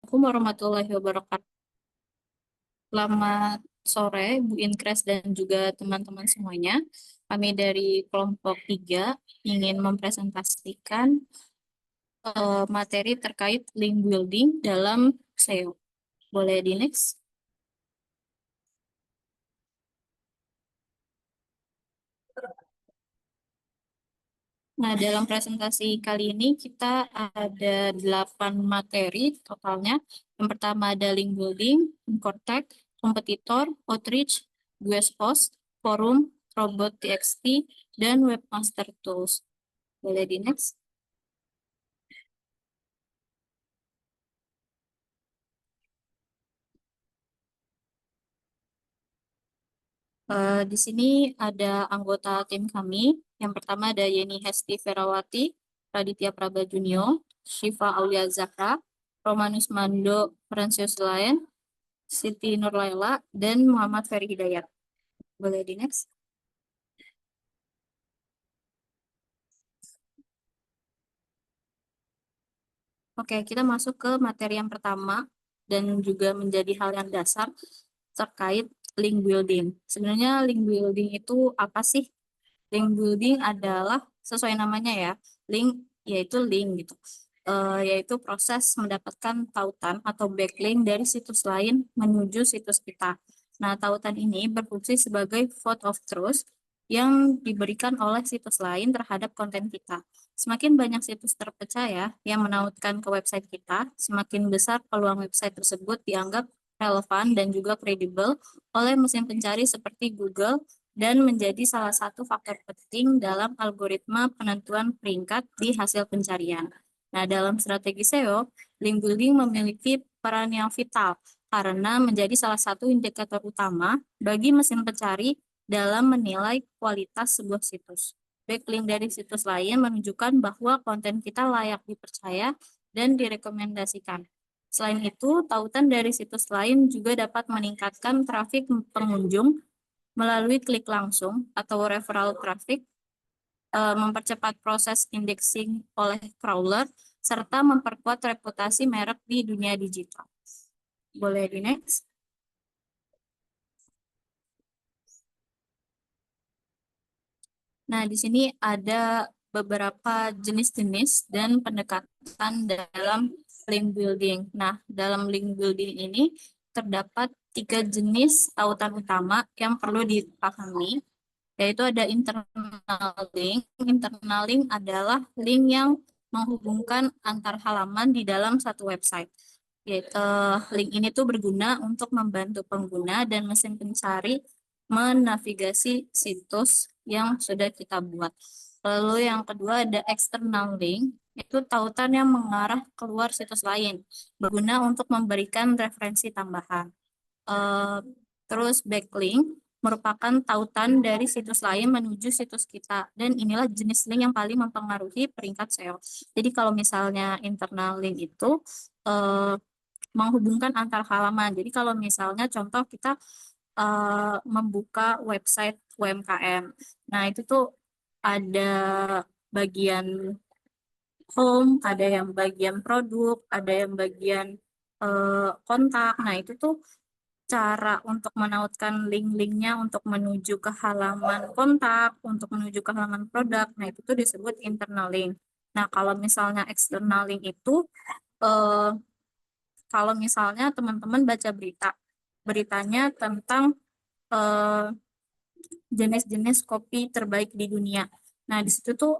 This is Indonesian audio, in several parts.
Assalamualaikum warahmatullahi wabarakatuh. Selamat sore, Bu Inkres dan juga teman-teman semuanya. Kami dari kelompok 3 ingin mempresentasikan materi terkait link building dalam SEO. Boleh di next? Nah, dalam presentasi kali ini kita ada 8 materi totalnya. Yang pertama ada link building, contact, kompetitor, outreach, US Post, forum, robot TXT, dan webmaster tools. Boleh di next? Di sini ada anggota tim kami. Yang pertama ada Yeni Hesti Ferawati, Raditya Praba Junio, Syifa Aulia Zahra, Romanus Mando Fransius Lain, Siti Nurlaila, dan Muhammad Ferry Hidayat. Boleh di next? Oke, kita masuk ke materi yang pertama dan juga menjadi hal yang dasar terkait link building. Sebenarnya link building itu apa sih? Link building adalah sesuai namanya ya, link yaitu link gitu. Yaitu proses mendapatkan tautan atau backlink dari situs lain menuju situs kita. Nah, tautan ini berfungsi sebagai vote of truth yang diberikan oleh situs lain terhadap konten kita. Semakin banyak situs terpercaya yang menautkan ke website kita, semakin besar peluang website tersebut dianggap relevan dan juga kredibel oleh mesin pencari seperti Google dan menjadi salah satu faktor penting dalam algoritma penentuan peringkat di hasil pencarian. Nah, dalam strategi SEO, link building memiliki peran yang vital karena menjadi salah satu indikator utama bagi mesin pencari dalam menilai kualitas sebuah situs. Backlink dari situs lain menunjukkan bahwa konten kita layak dipercaya dan direkomendasikan. Selain itu, tautan dari situs lain juga dapat meningkatkan trafik pengunjung melalui klik langsung atau referral traffic, mempercepat proses indexing oleh crawler, serta memperkuat reputasi merek di dunia digital. Boleh di next? Nah, di sini ada beberapa jenis-jenis dan pendekatan dalam link building. Nah, dalam link building ini terdapat 3 jenis tautan utama yang perlu dipahami, yaitu ada internal link. Internal link adalah link yang menghubungkan antar halaman di dalam satu website. Yaitu link ini tuh berguna untuk membantu pengguna dan mesin pencari menavigasi situs yang sudah kita buat. Lalu yang kedua ada external link, itu tautan yang mengarah keluar situs lain, berguna untuk memberikan referensi tambahan. Eh, Terus backlink merupakan tautan dari situs lain menuju situs kita, dan inilah jenis link yang paling mempengaruhi peringkat SEO. Jadi kalau misalnya internal link itu eh, menghubungkan antar halaman. Jadi kalau misalnya contoh kita membuka website UMKM. Nah, itu tuh ada bagian home, ada yang bagian produk, ada yang bagian kontak. Nah, itu tuh cara untuk menautkan link-linknya untuk menuju ke halaman kontak, untuk menuju ke halaman produk. Nah, itu tuh disebut internal link. Nah, kalau misalnya external link itu, eh, kalau misalnya teman-teman baca beritanya tentang eh, jenis-jenis kopi terbaik di dunia. Nah, di situ tuh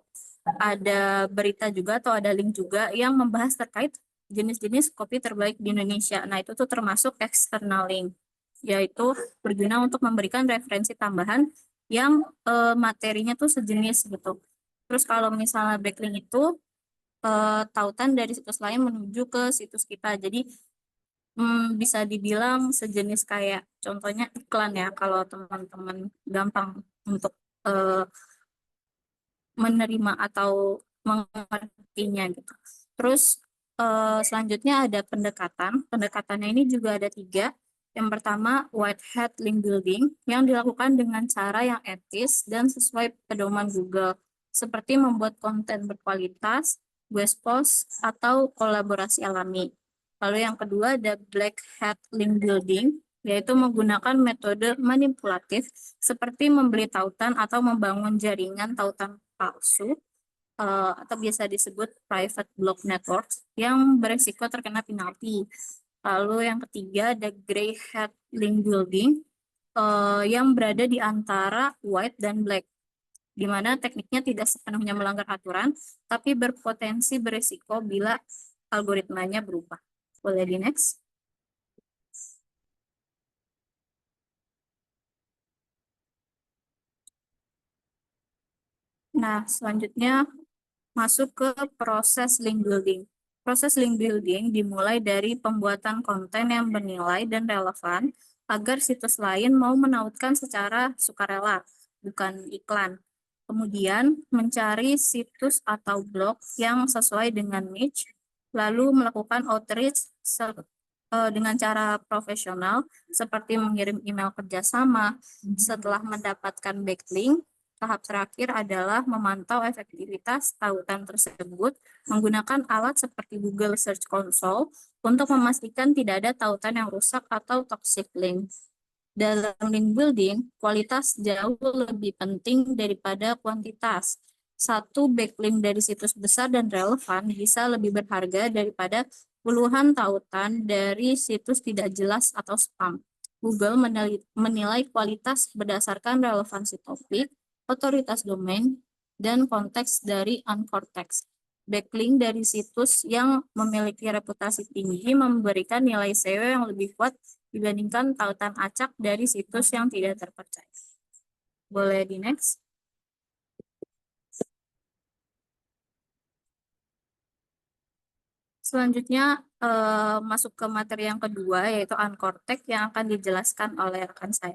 ada berita juga atau ada link juga yang membahas terkait jenis-jenis kopi terbaik di Indonesia. Nah, itu tuh termasuk external link, yaitu berguna untuk memberikan referensi tambahan yang materinya tuh sejenis gitu. Terus kalau misalnya backlink itu tautan dari situs lain menuju ke situs kita. Jadi bisa dibilang sejenis kayak contohnya iklan ya, kalau teman-teman gampang untuk eh, menerima atau mengertinya gitu. Terus selanjutnya ada pendekatan. Pendekatannya ini juga ada 3. Yang pertama, white hat link building yang dilakukan dengan cara yang etis dan sesuai pedoman Google, seperti membuat konten berkualitas, guest post, atau kolaborasi alami. Lalu yang kedua ada black hat link building, yaitu menggunakan metode manipulatif seperti membeli tautan atau membangun jaringan tautan palsu atau biasa disebut private block network yang beresiko terkena penalti. Lalu yang ketiga ada gray hat link building yang berada di antara white dan black, di mana tekniknya tidak sepenuhnya melanggar aturan, tapi berpotensi beresiko bila algoritmanya berubah. Boleh di next. Nah, selanjutnya masuk ke proses link building. Proses link building dimulai dari pembuatan konten yang bernilai dan relevan agar situs lain mau menautkan secara sukarela, bukan iklan. Kemudian mencari situs atau blog yang sesuai dengan niche, lalu melakukan outreach dengan cara profesional seperti mengirim email kerjasama. Setelah mendapatkan backlink, tahap terakhir adalah memantau efektivitas tautan tersebut menggunakan alat seperti Google Search Console untuk memastikan tidak ada tautan yang rusak atau toxic link. Dalam link building, kualitas jauh lebih penting daripada kuantitas. Satu backlink dari situs besar dan relevan bisa lebih berharga daripada puluhan tautan dari situs tidak jelas atau spam. Google menilai kualitas berdasarkan relevansi topik, otoritas domain, dan konteks dari anchor text. Backlink dari situs yang memiliki reputasi tinggi memberikan nilai SEO yang lebih kuat dibandingkan tautan acak dari situs yang tidak terpercaya. Boleh di next. Selanjutnya masuk ke materi yang kedua, yaitu anchor text yang akan dijelaskan oleh rekan saya.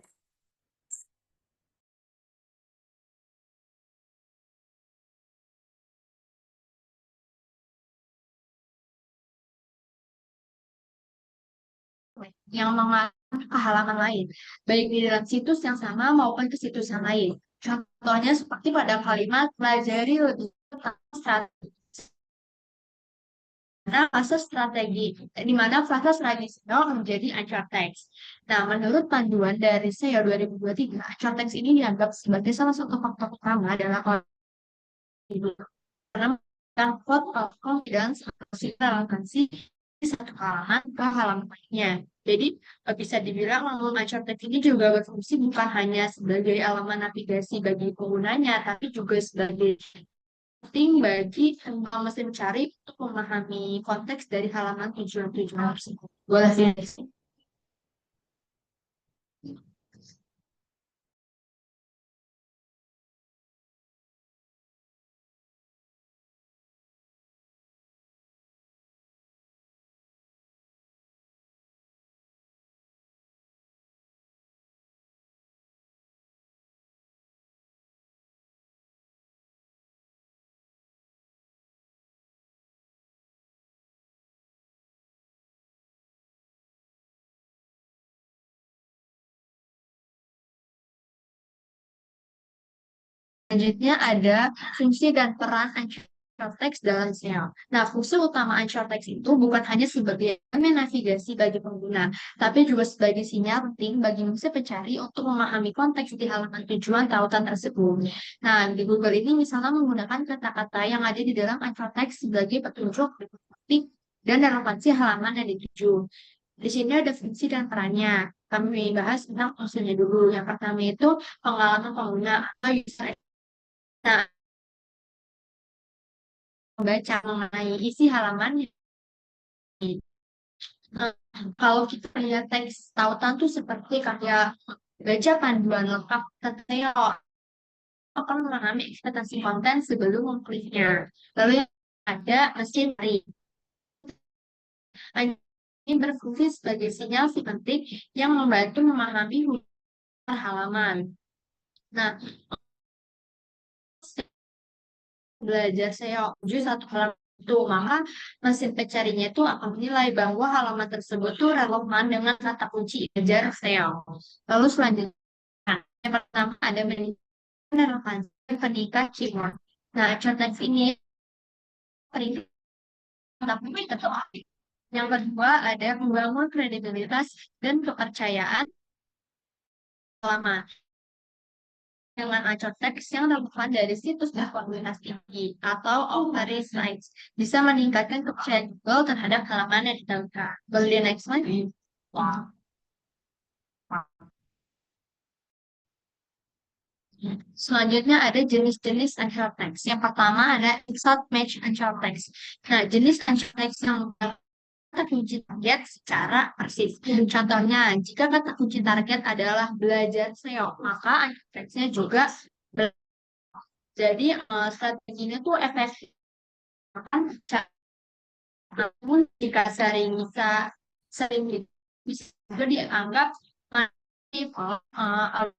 Yang mengarah ke halaman lain, baik di dalam situs yang sama maupun ke situs yang lain. Contohnya seperti pada kalimat pelajari lebih tentang strategi. Nah, fase strategi, di mana fase strategi SEO menjadi anchor text. Nah, menurut panduan dari SEO 2023, anchor text ini dianggap sebagai salah satu faktor utama dalam karena memberikan vote of confidence atau relevansi di satu halaman ke halaman lainnya. Jadi bisa dibilang anchor text ini juga berfungsi bukan hanya sebagai alamat navigasi bagi penggunanya, tapi juga sebagai penting bagi mesin mencari untuk memahami konteks dari halaman tujuan-tujuan tersebut. Boleh sih. Selanjutnya ada fungsi dan peran anchor text dalam SEO. Nah, fungsi utama anchor text itu bukan hanya sebagai navigasi bagi pengguna, tapi juga sebagai sinyal penting bagi mesin pencari untuk memahami konteks di halaman tujuan tautan tersebut. Nah, di Google ini misalnya menggunakan kata-kata yang ada di dalam anchor text sebagai petunjuk topik dan relevansi halaman yang dituju. Di sini ada fungsi dan perannya. Kami bahas tentang fungsinya dulu. Yang pertama itu pengalaman pengguna atau user. Nah, membaca mengenai isi halamannya. Nah, kalau kita lihat teks tautan tuh seperti kayak baca panduan lengkap saya akan memahami ekspektasi konten sebelum mengkliknya. Lalu yang ada mesin cari. Ini berfungsi sebagai sinyal si penting yang membantu memahami halaman. Nah, belajar SEO tujuh satu halaman itu, maka mesin pencarinya itu akan menilai bahwa halaman tersebut tuh relevan dengan kata kunci belajar SEO. Lalu selanjutnya, yang pertama ada meningkatkan relevansi peningkat keyword. Nah, contoh ini peningkatan tapi tentu Yang kedua ada membangun kredibilitas dan kepercayaan halaman dengan anchor text yang relevan dari situs berkualitas tinggi atau authority sites bisa meningkatkan kepercayaan Google terhadap halaman yang ditampilkan. Boleh di next slide? Selanjutnya ada jenis-jenis anchor text. Yang pertama ada exact match anchor text. Nah, jenis anchor text yang kata kunci target secara persis. Contohnya, jika kata kunci target adalah belajar SEO, maka anchor text-nya juga jadi strateginya tuh efektif. Namun jika sering bisa juga dianggap manipulatif.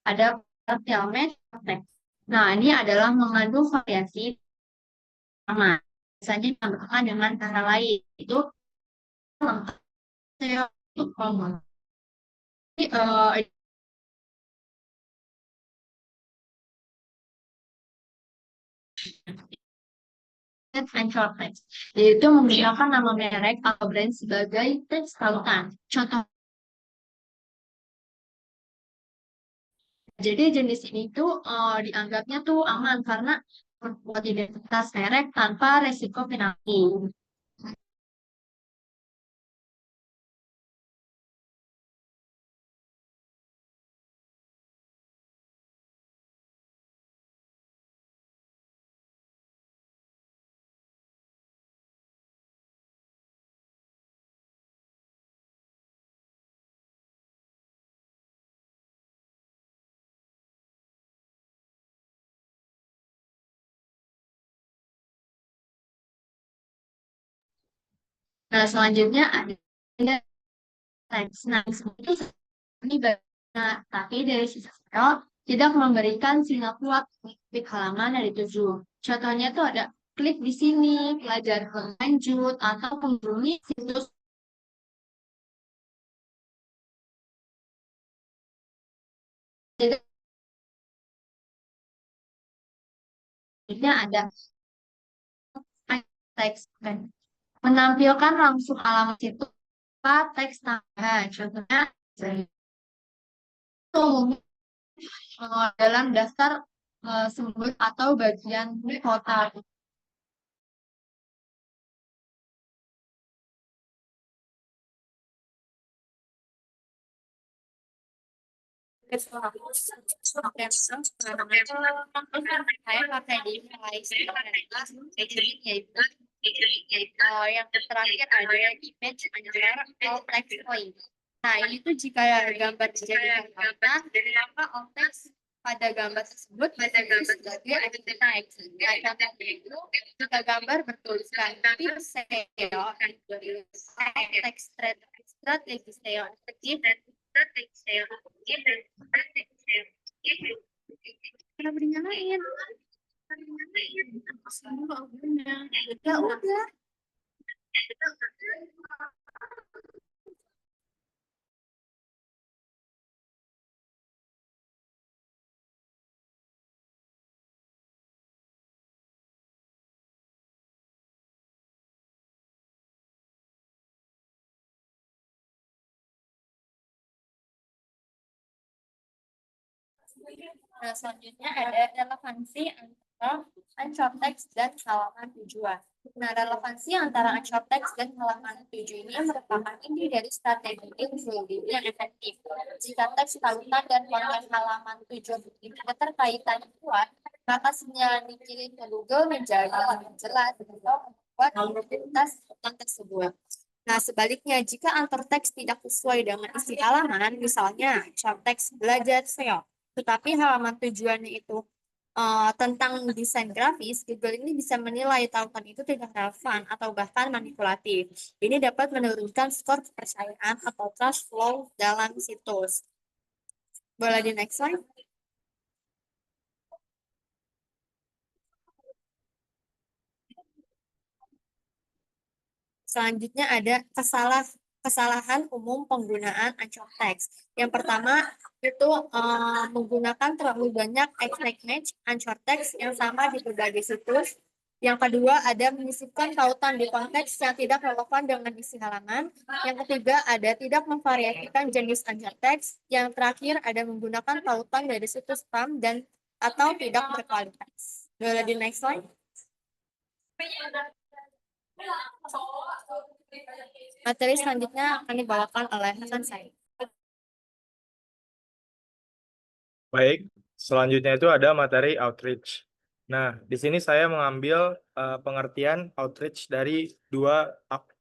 Ada partial match text. Nah, ini adalah mengandung variasi sama. Biasanya ditambahkan dengan cara lain. Itu lengkap SEO untuk common. Ini, anchor text, yaitu menggunakan nama merek atau brand sebagai teks tautan. Contoh, jadi jenis ini tuh dianggapnya tuh aman karena membuat identitas merek tanpa resiko penalti. Nah, selanjutnya ada teks. Nah, itu ini nah, tapi dari sisi SEO tidak memberikan sinyal kuat di halaman yang dituju. Contohnya tuh ada klik di sini, belajar lanjut, atau mengunjungi situs. Jadi ada teks kan. Menampilkan langsung alamat situs apa teks tambahan. Contohnya itu dalam daftar sumber atau bagian kota. Saya pakai di Malaysia yaitu yang terakhir ada image anchor atau text point. Nah, ini tuh jika gambar dijadikan warna, maka teks pada gambar tersebut bisa sebagai anchor text. Nah, contohnya itu jika gambar bertuliskan tip SEO, teks strategi SEO efektif, kenapa dinyalain? Ya udah. Nah, selanjutnya ada relevansi antara anchor text dan halaman tujuan. Nah, relevansi antara anchor text dan halaman tujuan ini merupakan inti dari strategi link building yang efektif. Jika teks tautan dan konten halaman tujuan ini keterkaitan kuat, maka sinyal yang dikirim ke Google menjadi lebih jelas untuk membuat identitas konten tersebut. Nah, sebaliknya, jika anchor text tidak sesuai dengan isi halaman, misalnya anchor text belajar SEO, tetapi halaman tujuannya itu tentang desain grafis, Google ini bisa menilai tautan itu tidak relevan atau bahkan manipulatif. Ini dapat menurunkan skor kepercayaan atau trust flow dalam situs. Boleh di next slide? Selanjutnya ada kesalahan umum penggunaan anchor text. Yang pertama itu menggunakan terlalu banyak exact match anchor text yang sama di berbagai situs Yang kedua ada menyisipkan tautan di konteks yang tidak relevan dengan isi halaman. Yang ketiga ada tidak memvariasikan jenis anchor text. Yang terakhir ada menggunakan tautan dari situs spam dan atau tidak berkualitas. Boleh di next slide. Materi selanjutnya akan dibawakan oleh Hasan Said. Baik, selanjutnya itu ada materi outreach. Nah, di sini saya mengambil pengertian outreach dari dua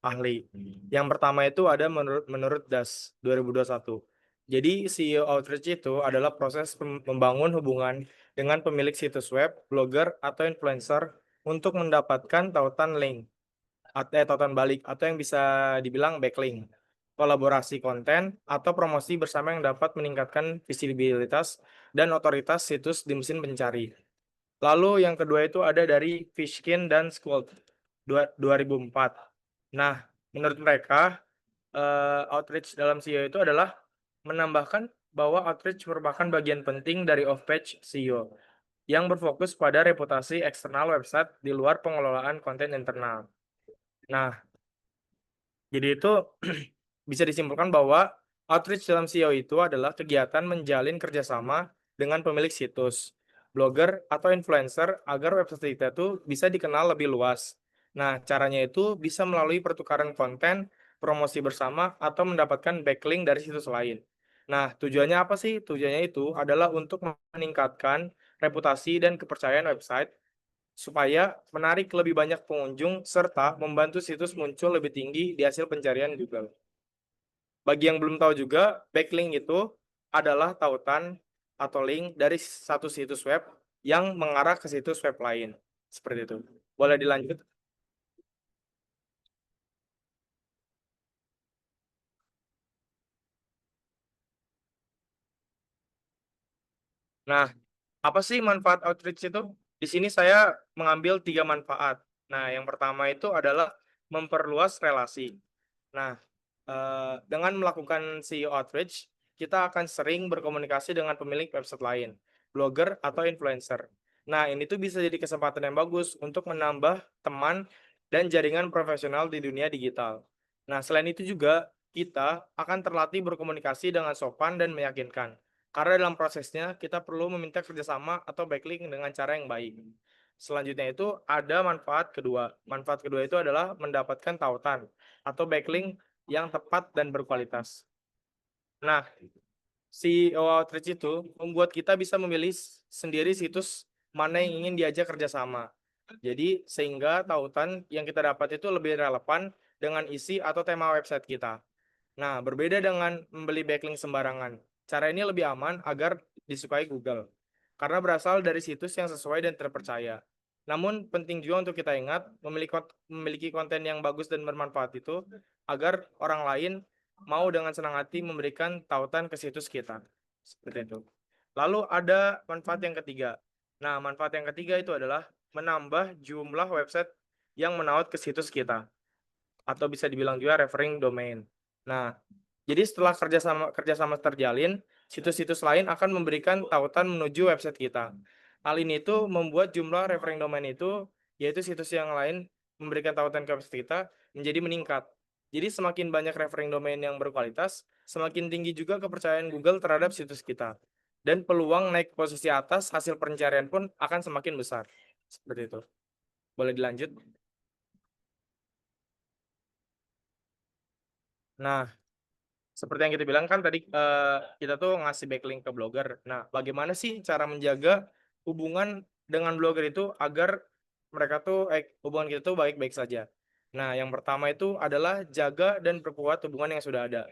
ahli. Yang pertama itu ada menurut DAS 2021. Jadi CEO outreach itu adalah proses membangun hubungan dengan pemilik situs web, blogger, atau influencer untuk mendapatkan tautan link atau tautan balik atau yang bisa dibilang backlink, kolaborasi konten, atau promosi bersama yang dapat meningkatkan visibilitas dan otoritas situs di mesin pencari. Lalu yang kedua itu ada dari Fishkin dan Squad 2004. Nah, menurut mereka outreach dalam SEO itu adalah menambahkan bahwa outreach merupakan bagian penting dari off-page SEO yang berfokus pada reputasi eksternal website di luar pengelolaan konten internal. Nah, jadi itu bisa disimpulkan bahwa outreach dalam SEO itu adalah kegiatan menjalin kerjasama dengan pemilik situs, blogger, atau influencer agar website kita itu bisa dikenal lebih luas. Nah, caranya itu bisa melalui pertukaran konten, promosi bersama, atau mendapatkan backlink dari situs lain. Nah, tujuannya apa sih? Tujuannya itu adalah untuk meningkatkan reputasi dan kepercayaan website supaya menarik lebih banyak pengunjung serta membantu situs muncul lebih tinggi di hasil pencarian Google. Bagi yang belum tahu juga, backlink itu adalah tautan atau link dari satu situs web yang mengarah ke situs web lain. Seperti itu. Boleh dilanjut? Nah, apa sih manfaat outreach itu? Di sini saya mengambil 3 manfaat. Nah, yang pertama itu adalah memperluas relasi. Nah, dengan melakukan SEO outreach, kita akan sering berkomunikasi dengan pemilik website lain, blogger, atau influencer. Nah, ini tuh bisa jadi kesempatan yang bagus untuk menambah teman dan jaringan profesional di dunia digital. Nah, selain itu juga, kita akan terlatih berkomunikasi dengan sopan dan meyakinkan. Karena dalam prosesnya, kita perlu meminta kerjasama atau backlink dengan cara yang baik. Selanjutnya itu ada manfaat kedua. Manfaat kedua itu adalah mendapatkan tautan atau backlink yang tepat dan berkualitas. Nah, CEO Outreach itu membuat kita bisa memilih sendiri situs mana yang ingin diajak kerjasama. Jadi, sehingga tautan yang kita dapat itu lebih relevan dengan isi atau tema website kita. Nah, berbeda dengan membeli backlink sembarangan. Cara ini lebih aman agar disukai Google, karena berasal dari situs yang sesuai dan terpercaya. Namun, penting juga untuk kita ingat, memiliki konten yang bagus dan bermanfaat itu, agar orang lain mau dengan senang hati memberikan tautan ke situs kita. Seperti itu. Lalu ada manfaat yang ketiga. Nah, manfaat yang ketiga itu adalah menambah jumlah website yang menaut ke situs kita, atau bisa dibilang juga referring domain. Nah, jadi setelah kerjasama terjalin, situs-situs lain akan memberikan tautan menuju website kita. Hal ini itu membuat jumlah referring domain itu, yaitu situs yang lain memberikan tautan ke website kita, menjadi meningkat. Jadi semakin banyak referring domain yang berkualitas, semakin tinggi juga kepercayaan Google terhadap situs kita. Dan peluang naik posisi atas hasil pencarian pun akan semakin besar. Seperti itu. Boleh dilanjut? Nah, seperti yang kita bilang kan tadi, kita tuh ngasih backlink ke blogger. Nah, bagaimana sih cara menjaga hubungan dengan blogger itu agar mereka tuh hubungan kita tuh baik-baik saja? Nah, yang pertama itu adalah jaga dan perkuat hubungan yang sudah ada.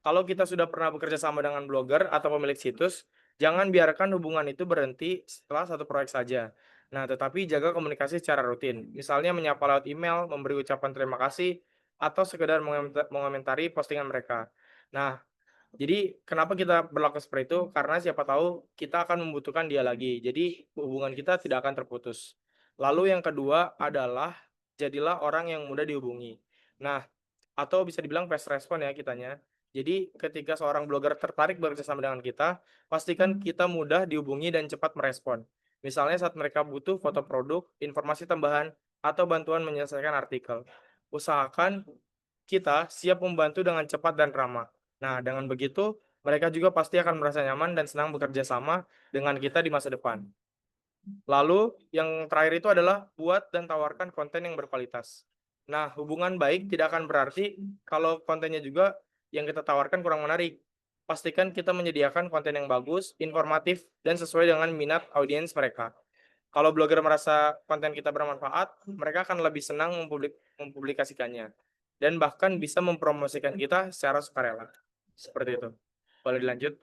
Kalau kita sudah pernah bekerja sama dengan blogger atau pemilik situs, jangan biarkan hubungan itu berhenti setelah satu proyek saja. Nah, tetapi jaga komunikasi secara rutin. Misalnya menyapa lewat email, memberi ucapan terima kasih, atau sekedar mengomentari postingan mereka. Nah, jadi kenapa kita berlaku seperti itu? Karena siapa tahu kita akan membutuhkan dia lagi. Jadi hubungan kita tidak akan terputus. Lalu yang kedua adalah jadilah orang yang mudah dihubungi. Nah, atau bisa dibilang fast respon ya kitanya. Jadi ketika seorang blogger tertarik bekerja sama dengan kita, pastikan kita mudah dihubungi dan cepat merespon. Misalnya saat mereka butuh foto produk, informasi tambahan, atau bantuan menyelesaikan artikel. Usahakan kita siap membantu dengan cepat dan ramah. Nah, dengan begitu, mereka juga pasti akan merasa nyaman dan senang bekerja sama dengan kita di masa depan. Lalu, yang terakhir itu adalah buat dan tawarkan konten yang berkualitas. Nah, hubungan baik tidak akan berarti kalau kontennya juga yang kita tawarkan kurang menarik. Pastikan kita menyediakan konten yang bagus, informatif, dan sesuai dengan minat audiens mereka. Kalau blogger merasa konten kita bermanfaat, mereka akan lebih senang mempublikasikannya. Dan bahkan bisa mempromosikan kita secara sukarela. Seperti itu. Boleh dilanjut?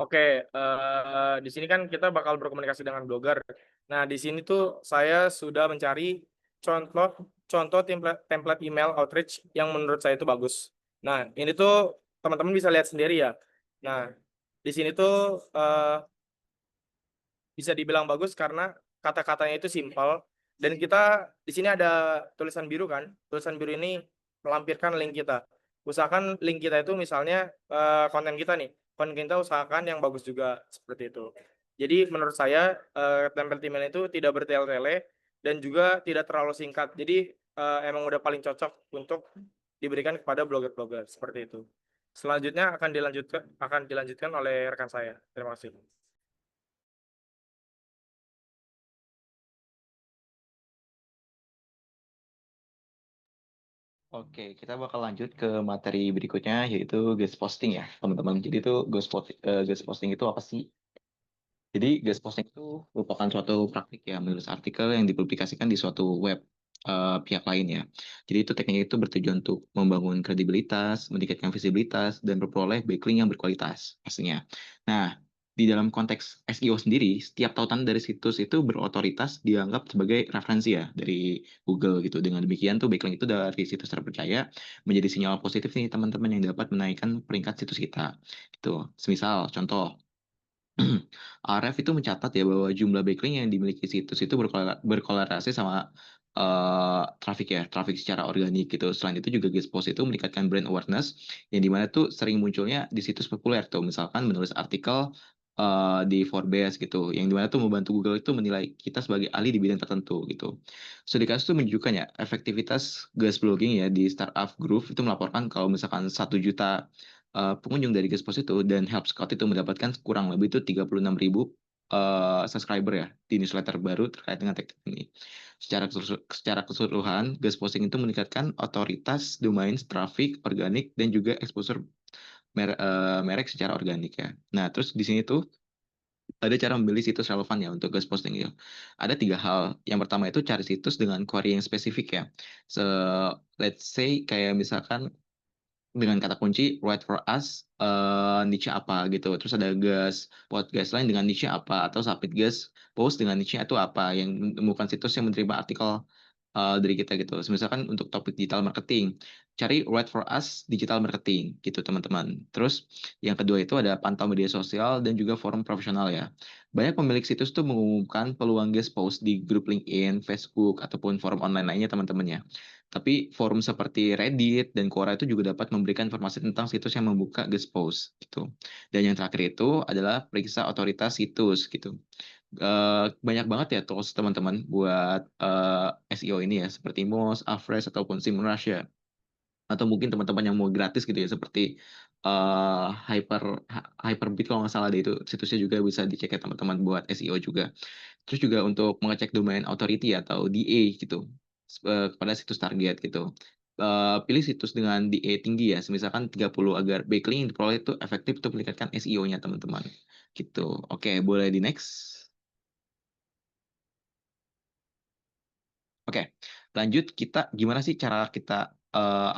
Oke, di sini kan kita bakal berkomunikasi dengan blogger. Nah, di sini tuh saya sudah mencari contoh template email outreach yang menurut saya itu bagus. Nah, ini tuh teman-teman bisa lihat sendiri ya. Nah, di sini tuh bisa dibilang bagus karena kata-katanya itu simpel dan kita di sini ada tulisan biru kan. Tulisan biru ini melampirkan link kita. Usahakan link kita itu misalnya konten kita nih. Konten kita usahakan yang bagus juga seperti itu. Jadi menurut saya template email itu tidak bertele-tele dan juga tidak terlalu singkat. Jadi emang udah paling cocok untuk diberikan kepada blogger-blogger seperti itu. Selanjutnya akan dilanjutkan oleh rekan saya. Terima kasih. Oke, kita bakal lanjut ke materi berikutnya yaitu guest posting ya, teman-teman. Jadi itu guest posting itu apa sih? Jadi guest posting itu merupakan suatu praktik ya menulis artikel yang dipublikasikan di suatu web pihak lain ya. Jadi itu teknik itu bertujuan untuk membangun kredibilitas, meningkatkan visibilitas, dan memperoleh backlink yang berkualitas pastinya. Nah, di dalam konteks SEO sendiri, setiap tautan dari situs itu berotoritas dianggap sebagai referensi ya dari Google gitu. Dengan demikian tuh backlink itu dari situs terpercaya menjadi sinyal positif nih teman-teman yang dapat menaikkan peringkat situs kita. Gitu. Semisal contoh Aref itu mencatat ya bahwa jumlah backlink yang dimiliki situs itu berkorelasi sama traffic secara organik gitu. Selain itu juga guest post itu meningkatkan brand awareness yang dimana tuh sering munculnya di situs populer tuh, misalkan menulis artikel di Forbes gitu, yang dimana tuh membantu Google itu menilai kita sebagai ahli di bidang tertentu gitu. Studi kasus itu menunjukkan ya efektivitas guest blogging ya di Startup Group itu melaporkan kalau misalkan 1 juta pengunjung dari guest post itu dan HelpScout itu mendapatkan kurang lebih itu 36.000 subscriber ya di newsletter baru terkait dengan teknik ini. Secara keseluruhan, guest posting itu meningkatkan otoritas domain, traffic, organik, dan juga exposure merek secara organik ya. Nah, terus di sini tuh ada cara memilih situs relevan ya untuk guest posting ya. Ada 3 hal. Yang pertama itu cari situs dengan query yang spesifik ya. Let's say kayak misalkan dengan kata kunci write for us niche apa gitu. Terus ada podcast lain dengan niche apa atau submit guest post dengan niche itu apa yang menemukan situs yang menerima artikel dari kita gitu. Misalkan untuk topik digital marketing, cari write for us digital marketing gitu teman-teman. Terus yang kedua itu ada pantau media sosial dan juga forum profesional ya. Banyak pemilik situs tuh mengumumkan peluang guest post di grup LinkedIn, Facebook ataupun forum online lainnya teman-teman ya. Tapi forum seperti Reddit dan Quora itu juga dapat memberikan informasi tentang situs yang membuka guest post gitu. Dan yang terakhir itu adalah periksa otoritas situs gitu. Banyak banget ya tools teman-teman buat SEO ini ya seperti Moz, Ahrefs ataupun SEMrush ya. Atau mungkin teman-teman yang mau gratis gitu ya seperti Hyperbit kalau nggak salah deh itu situsnya juga bisa dicek ya teman-teman buat SEO juga. Terus juga untuk mengecek domain authority atau DA gitu kepada situs target gitu. Pilih situs dengan DA tinggi ya, misalkan 30 agar backlink yang diperoleh itu efektif untuk meningkatkan SEO-nya teman-teman. Gitu. Oke, boleh di next. Oke, lanjut kita gimana sih cara kita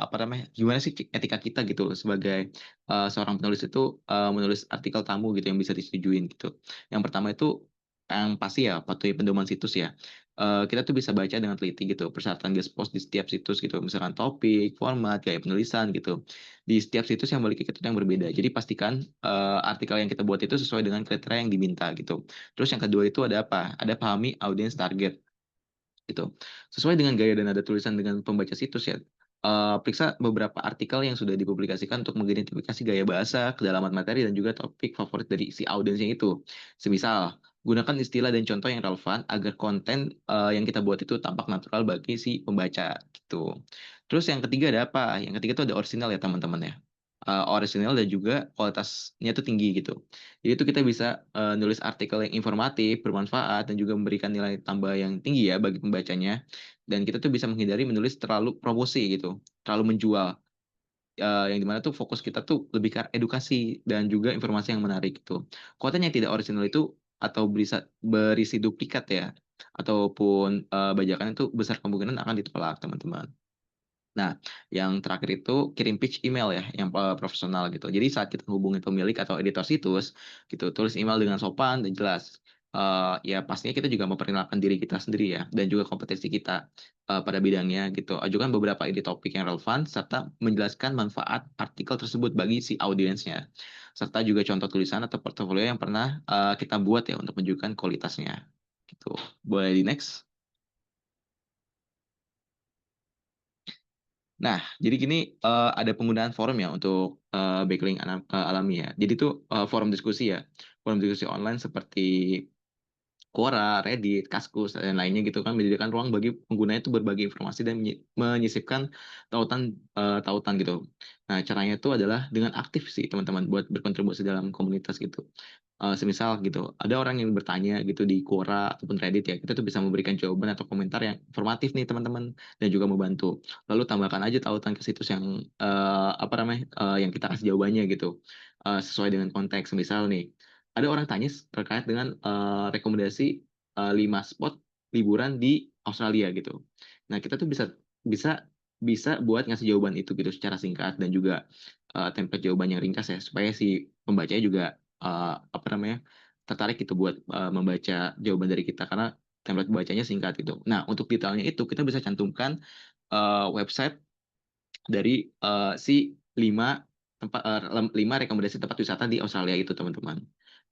apa namanya? Gimana sih etika kita gitu sebagai seorang penulis itu menulis artikel tamu gitu yang bisa disetujuin gitu. Yang pertama itu yang pasti ya patuhi pedoman situs ya. Kita tuh bisa baca dengan teliti gitu persyaratan guest post di setiap situs gitu, misalkan topik, format, gaya penulisan gitu. Di setiap situs yang memiliki ketentuan yang berbeda. Jadi pastikan artikel yang kita buat itu sesuai dengan kriteria yang diminta gitu. Terus yang kedua itu ada apa? Ada pahami audiens target. gitu. Sesuai dengan gaya dan nada tulisan dengan pembaca situs ya. Periksa beberapa artikel yang sudah dipublikasikan untuk mengidentifikasi gaya bahasa, kedalaman materi, dan juga topik favorit dari si audiensnya itu. Semisal, gunakan istilah dan contoh yang relevan agar konten yang kita buat itu tampak natural bagi si pembaca gitu. Terus yang ketiga ada apa? Yang ketiga itu ada original ya teman-teman ya. Original dan juga kualitasnya itu tinggi gitu. Jadi itu kita bisa nulis artikel yang informatif, bermanfaat, dan juga memberikan nilai tambah yang tinggi ya bagi pembacanya. Dan kita tuh bisa menghindari menulis terlalu promosi gitu, terlalu menjual. Yang dimana tuh fokus kita tuh lebih ke edukasi dan juga informasi yang menarik gitu. Konten yang tidak original itu atau berisi duplikat ya, ataupun bajakan itu besar kemungkinan akan ditolak teman-teman. Nah, yang terakhir itu kirim pitch email ya, yang profesional gitu. Jadi saat kita hubungi pemilik atau editor situs, gitu, tulis email dengan sopan dan jelas. Ya pastinya kita juga memperkenalkan diri kita sendiri ya, dan juga kompetensi kita pada bidangnya gitu. Ajukan beberapa ide topik yang relevan serta menjelaskan manfaat artikel tersebut bagi si audiensnya, serta juga contoh tulisan atau portofolio yang pernah kita buat ya untuk menunjukkan kualitasnya. Gitu. Boleh di next. Nah, jadi gini ada penggunaan forum ya untuk backlink alami ya. Jadi itu forum diskusi ya, forum diskusi online seperti Quora, Reddit, Kaskus, dan lainnya gitu kan menyediakan ruang bagi penggunanya itu berbagi informasi dan menyisipkan tautan gitu. Nah, caranya itu adalah dengan aktif sih teman-teman buat berkontribusi dalam komunitas gitu. Semisal gitu, ada orang yang bertanya gitu di Quora ataupun Reddit ya, kita tuh bisa memberikan jawaban atau komentar yang informatif nih teman-teman dan juga membantu. Lalu tambahkan aja tautan ke situs yang apa namanya yang kita kasih jawabannya gitu. Sesuai dengan konteks. Misal nih, ada orang tanya terkait dengan rekomendasi 5 spot liburan di Australia gitu. Nah, kita tuh bisa bisa bisa buat ngasih jawaban itu gitu secara singkat dan juga template jawaban yang ringkas ya supaya si pembacanya juga apa namanya tertarik gitu buat membaca jawaban dari kita karena template bacanya singkat gitu. Nah, untuk detailnya itu kita bisa cantumkan website dari si 5 rekomendasi tempat wisata di Australia itu teman-teman.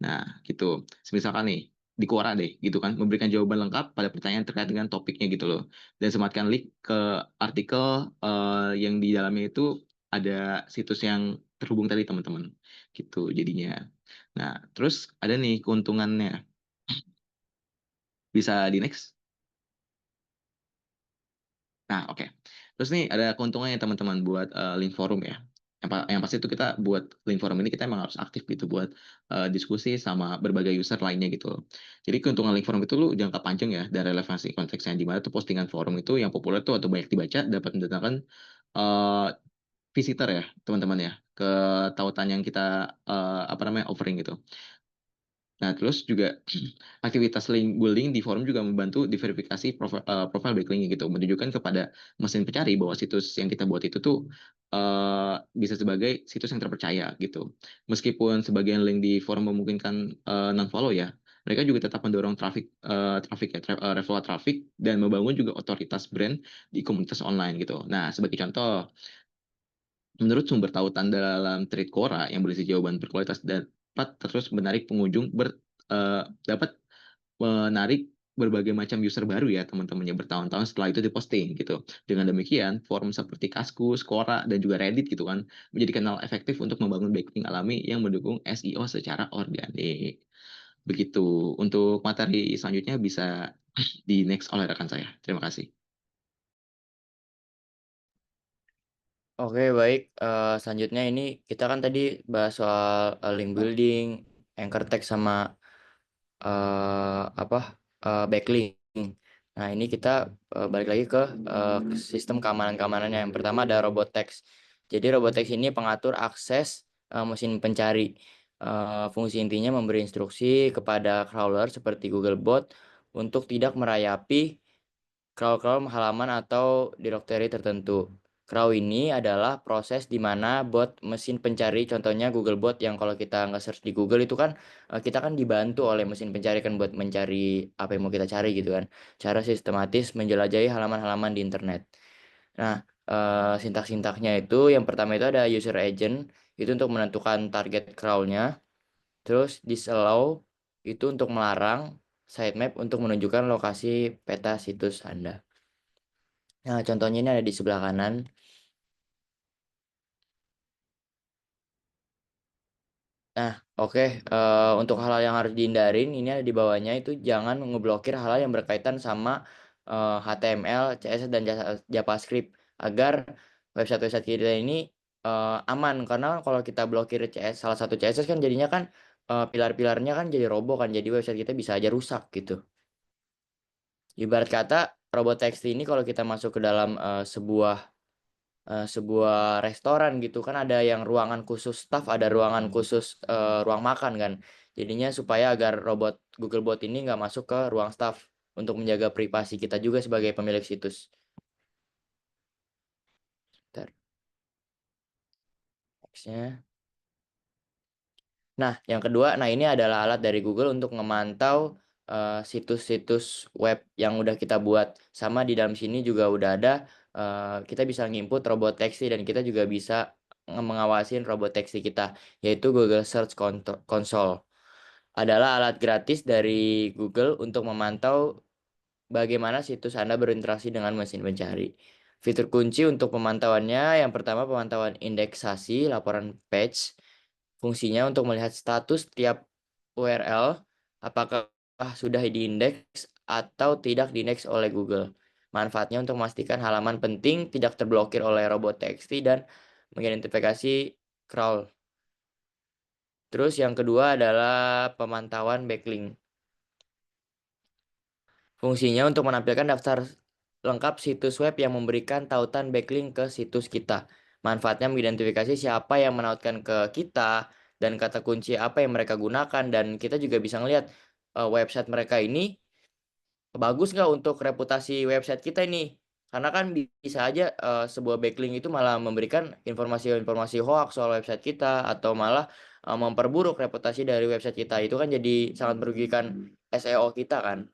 Nah, gitu. Misalkan nih di Quora deh gitu kan memberikan jawaban lengkap pada pertanyaan terkait dengan topiknya gitu loh. Dan sematkan link ke artikel yang di dalamnya itu ada situs yang terhubung tadi teman-teman. Gitu jadinya. Nah, terus ada nih keuntungannya. Bisa di next. Nah, oke. Terus nih ada keuntungannya teman-teman buat link forum ya. Yang pasti itu kita buat link forum ini kita emang harus aktif gitu buat diskusi sama berbagai user lainnya gitu. Jadi keuntungan link forum itu lu jangka panjang ya dan relevansi konteksnya di mana tuh postingan forum itu yang populer tuh atau banyak dibaca dapat mendatangkan uh, visitor ya teman-teman ya ke tautan yang kita apa namanya offering gitu. Nah, terus juga aktivitas link building di forum juga membantu diverifikasi profil backlink gitu, menunjukkan kepada mesin pencari bahwa situs yang kita buat itu tuh bisa sebagai situs yang terpercaya gitu. Meskipun sebagian link di forum memungkinkan non-follow ya, mereka juga tetap mendorong referral traffic dan membangun juga otoritas brand di komunitas online gitu. Nah, sebagai contoh, menurut sumber tautan dalam thread Quora yang berisi jawaban berkualitas dapat terus dapat menarik berbagai macam user baru ya teman-teman yang bertahun-tahun setelah itu diposting gitu. Dengan demikian, forum seperti Kaskus, Quora, dan juga Reddit gitu kan menjadi kanal efektif untuk membangun backlink alami yang mendukung SEO secara organik. Begitu. Untuk materi selanjutnya bisa di next oleh rekan saya. Terima kasih. Oke, baik. Selanjutnya ini kita kan tadi bahas soal link building, anchor text sama backlink. Nah, ini kita balik lagi ke sistem keamanan-keamanannya. Yang pertama ada robot text. Jadi robot text ini pengatur akses mesin pencari. Fungsi intinya memberi instruksi kepada crawler seperti Googlebot untuk tidak merayapi crawl halaman atau directory tertentu. Crawl ini adalah proses di mana bot mesin pencari, contohnya Googlebot yang kalau kita nggak search di Google itu kan kita kan dibantu oleh mesin pencari kan buat mencari apa yang mau kita cari gitu kan. Cara sistematis menjelajahi halaman-halaman di internet. Nah, sintaks-sintaksnya itu yang pertama itu ada user agent itu untuk menentukan target crawl-nya. Terus disallow itu untuk melarang, sitemap untuk menunjukkan lokasi peta situs Anda. Nah, contohnya ini ada di sebelah kanan. Nah, oke. Untuk hal-hal yang harus dihindarin, ini ada di bawahnya itu jangan ngeblokir hal-hal yang berkaitan sama HTML, CSS, dan JavaScript agar website-website kita ini aman. Karena kalau kita blokir salah satu CSS kan jadinya kan pilar-pilarnya kan jadi roboh kan, jadi website kita bisa aja rusak gitu. Ibarat kata robot text ini kalau kita masuk ke dalam sebuah restoran gitu kan ada yang ruangan khusus staff, ada ruangan khusus ruang makan kan. Jadinya supaya agar robot Google Bot ini nggak masuk ke ruang staff untuk menjaga privasi kita juga sebagai pemilik situs. Bentar. Nextnya. Nah, yang kedua, nah ini adalah alat dari Google untuk memantau situs-situs web yang udah kita buat. Sama di dalam sini juga udah ada, kita bisa nginput robot teksi dan kita juga bisa mengawasin robot teksi kita, yaitu Google Search Console. Adalah alat gratis dari Google untuk memantau bagaimana situs Anda berinteraksi dengan mesin pencari. Fitur kunci untuk pemantauannya, yang pertama pemantauan indeksasi, laporan page. Fungsinya untuk melihat status tiap URL, apakah sudah diindeks atau tidak diindeks oleh Google. Manfaatnya untuk memastikan halaman penting tidak terblokir oleh robot TXT dan mengidentifikasi crawl. Terus yang kedua adalah pemantauan backlink. Fungsinya untuk menampilkan daftar lengkap situs web yang memberikan tautan backlink ke situs kita. Manfaatnya mengidentifikasi siapa yang menautkan ke kita dan kata kunci apa yang mereka gunakan, dan kita juga bisa ngelihat website mereka ini bagus nggak untuk reputasi website kita ini. Karena kan bisa aja sebuah backlink itu malah memberikan informasi-informasi hoax soal website kita atau malah memperburuk reputasi dari website kita. Itu kan jadi sangat merugikan SEO kita kan.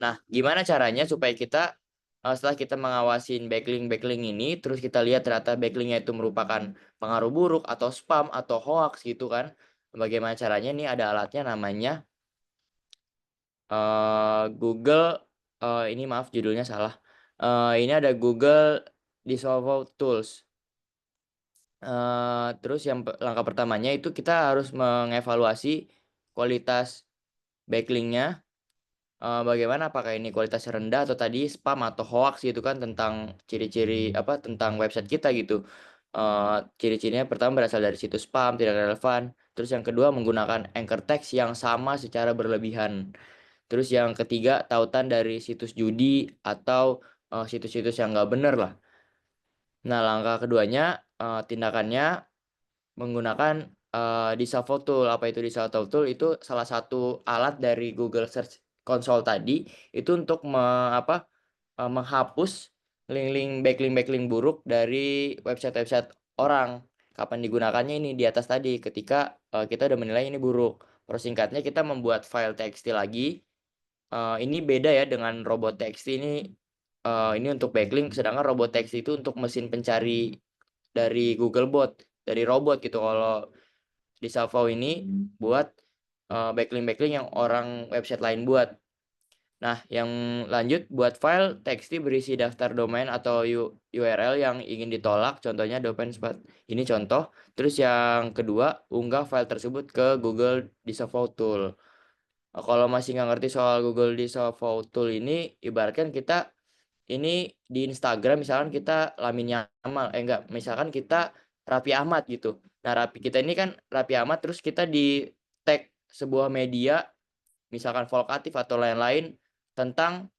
Nah, gimana caranya supaya kita setelah kita mengawasin backlink ini, terus kita lihat ternyata backlinknya itu merupakan pengaruh buruk atau spam atau hoax gitu kan? Bagaimana caranya? Nih ada alatnya namanya Google. Ini maaf judulnya salah. Ini ada Google Disavow Tools. Terus yang langkah pertamanya itu kita harus mengevaluasi kualitas backlinknya. Bagaimana apakah ini kualitasnya rendah atau tadi spam atau hoax gitu kan, tentang ciri-ciri apa tentang website kita gitu. Ciri-cirinya pertama berasal dari situs spam, tidak relevan. Terus yang kedua menggunakan anchor text yang sama secara berlebihan. Terus yang ketiga tautan dari situs judi atau situs-situs yang nggak bener lah. Nah, langkah keduanya tindakannya menggunakan Disavow Tool. Apa itu Disavow Tool? Itu salah satu alat dari Google Search Console tadi itu untuk menghapus backlink buruk dari website-website orang. Kapan digunakannya ini di atas tadi ketika kita udah menilai ini buruk. Persingkatnya kita membuat file TXT lagi. Ini beda ya dengan robot TXT ini. Ini untuk backlink, sedangkan robot TXT itu untuk mesin pencari dari Google Bot, dari robot gitu. Kalau di Savo ini buat backlink yang orang website lain buat. Nah, yang lanjut buat file TXT berisi daftar domain atau URL yang ingin ditolak, contohnya domain spot. Ini contoh. Terus yang kedua, unggah file tersebut ke Google Disavow Tool. Kalau masih nggak ngerti soal Google Disavow Tool ini, ibaratkan kita ini di Instagram misalkan kita Lamin Yamal, enggak, misalkan kita Raffi Ahmad gitu. Nah, kita ini kan Raffi Ahmad, terus kita di tag sebuah media misalkan Volkatif atau lain-lain tentang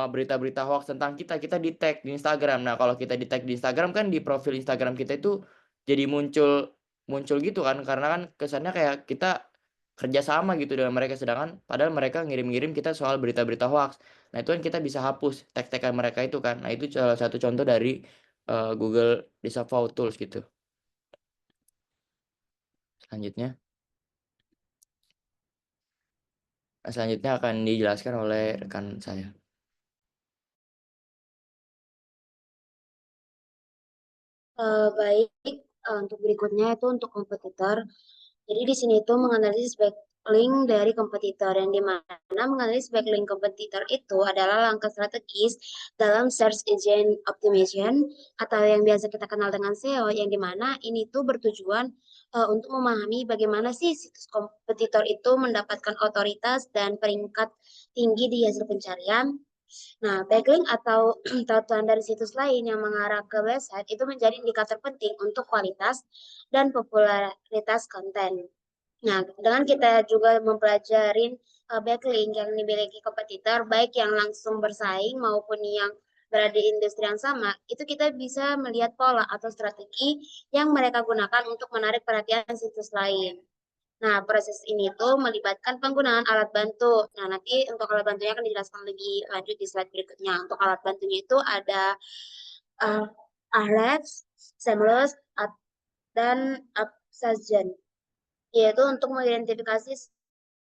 berita-berita hoax tentang kita di tag di Instagram. Nah, kalau kita di tag di Instagram kan di profil Instagram kita itu jadi muncul muncul gitu kan, karena kan kesannya kayak kita kerjasama gitu dengan mereka, sedangkan padahal mereka ngirim-ngirim kita soal berita-berita hoax. Nah, itu kan kita bisa hapus tag-tagan mereka itu kan. Nah, itu salah satu contoh dari Google Disavow Tools gitu. Selanjutnya akan dijelaskan oleh rekan saya. Baik, untuk berikutnya itu untuk kompetitor. Jadi di sini itu menganalisis backlink dari kompetitor, yang dimana menganalisis backlink kompetitor itu adalah langkah strategis dalam search engine optimization atau yang biasa kita kenal dengan SEO, yang dimana ini tuh bertujuan untuk memahami bagaimana sih situs kompetitor itu mendapatkan otoritas dan peringkat tinggi di hasil pencarian. Nah, backlink atau tautan dari situs lain yang mengarah ke website itu menjadi indikator penting untuk kualitas dan popularitas konten. Nah, dengan kita juga mempelajari backlink yang dimiliki kompetitor, baik yang langsung bersaing maupun yang berada di industri yang sama, itu kita bisa melihat pola atau strategi yang mereka gunakan untuk menarik perhatian situs lain. Nah, proses ini tuh melibatkan penggunaan alat bantu. Nah, nanti untuk alat bantunya akan dijelaskan lebih lanjut di slide berikutnya. Untuk alat bantunya itu ada uh, Ahrefs, Semrush, dan Absazon, yaitu untuk mengidentifikasi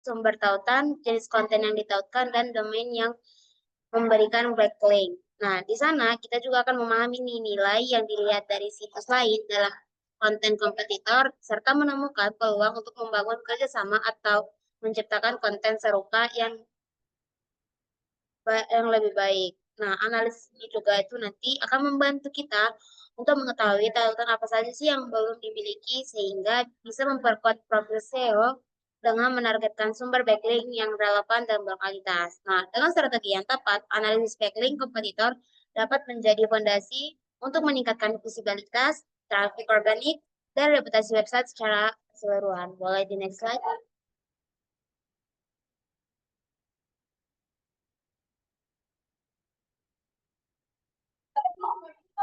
sumber tautan, jenis konten yang ditautkan, dan domain yang memberikan backlink. Nah, di sana kita juga akan memahami nilai yang dilihat dari situs lain dalam konten kompetitor, serta menemukan peluang untuk membangun kerjasama atau menciptakan konten serupa yang lebih baik. Nah, analisis ini juga itu nanti akan membantu kita untuk mengetahui tautan apa saja sih yang belum dimiliki sehingga bisa memperkuat profil SEO dengan menargetkan sumber backlink yang relevan dan berkualitas. Nah, dengan strategi yang tepat, analisis backlink kompetitor dapat menjadi fondasi untuk meningkatkan visibilitas, traffic organik, dan reputasi website secara keseluruhan. Boleh di next slide?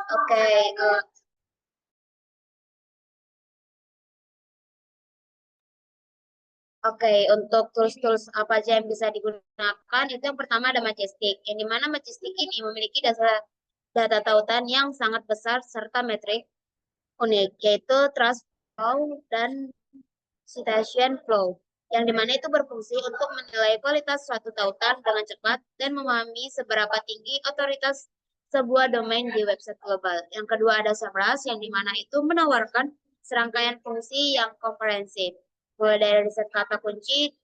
Oke, Oke, untuk tools-tools apa aja yang bisa digunakan, itu yang pertama ada Majestic, yang dimana Majestic ini memiliki data tautan yang sangat besar serta metrik unik, yaitu Trust Flow dan Citation Flow, yang dimana itu berfungsi untuk menilai kualitas suatu tautan dengan cepat dan memahami seberapa tinggi otoritas sebuah domain di website global. Yang kedua ada Semrush, yang dimana itu menawarkan serangkaian fungsi yang komprehensif, mulai dari riset kata kunci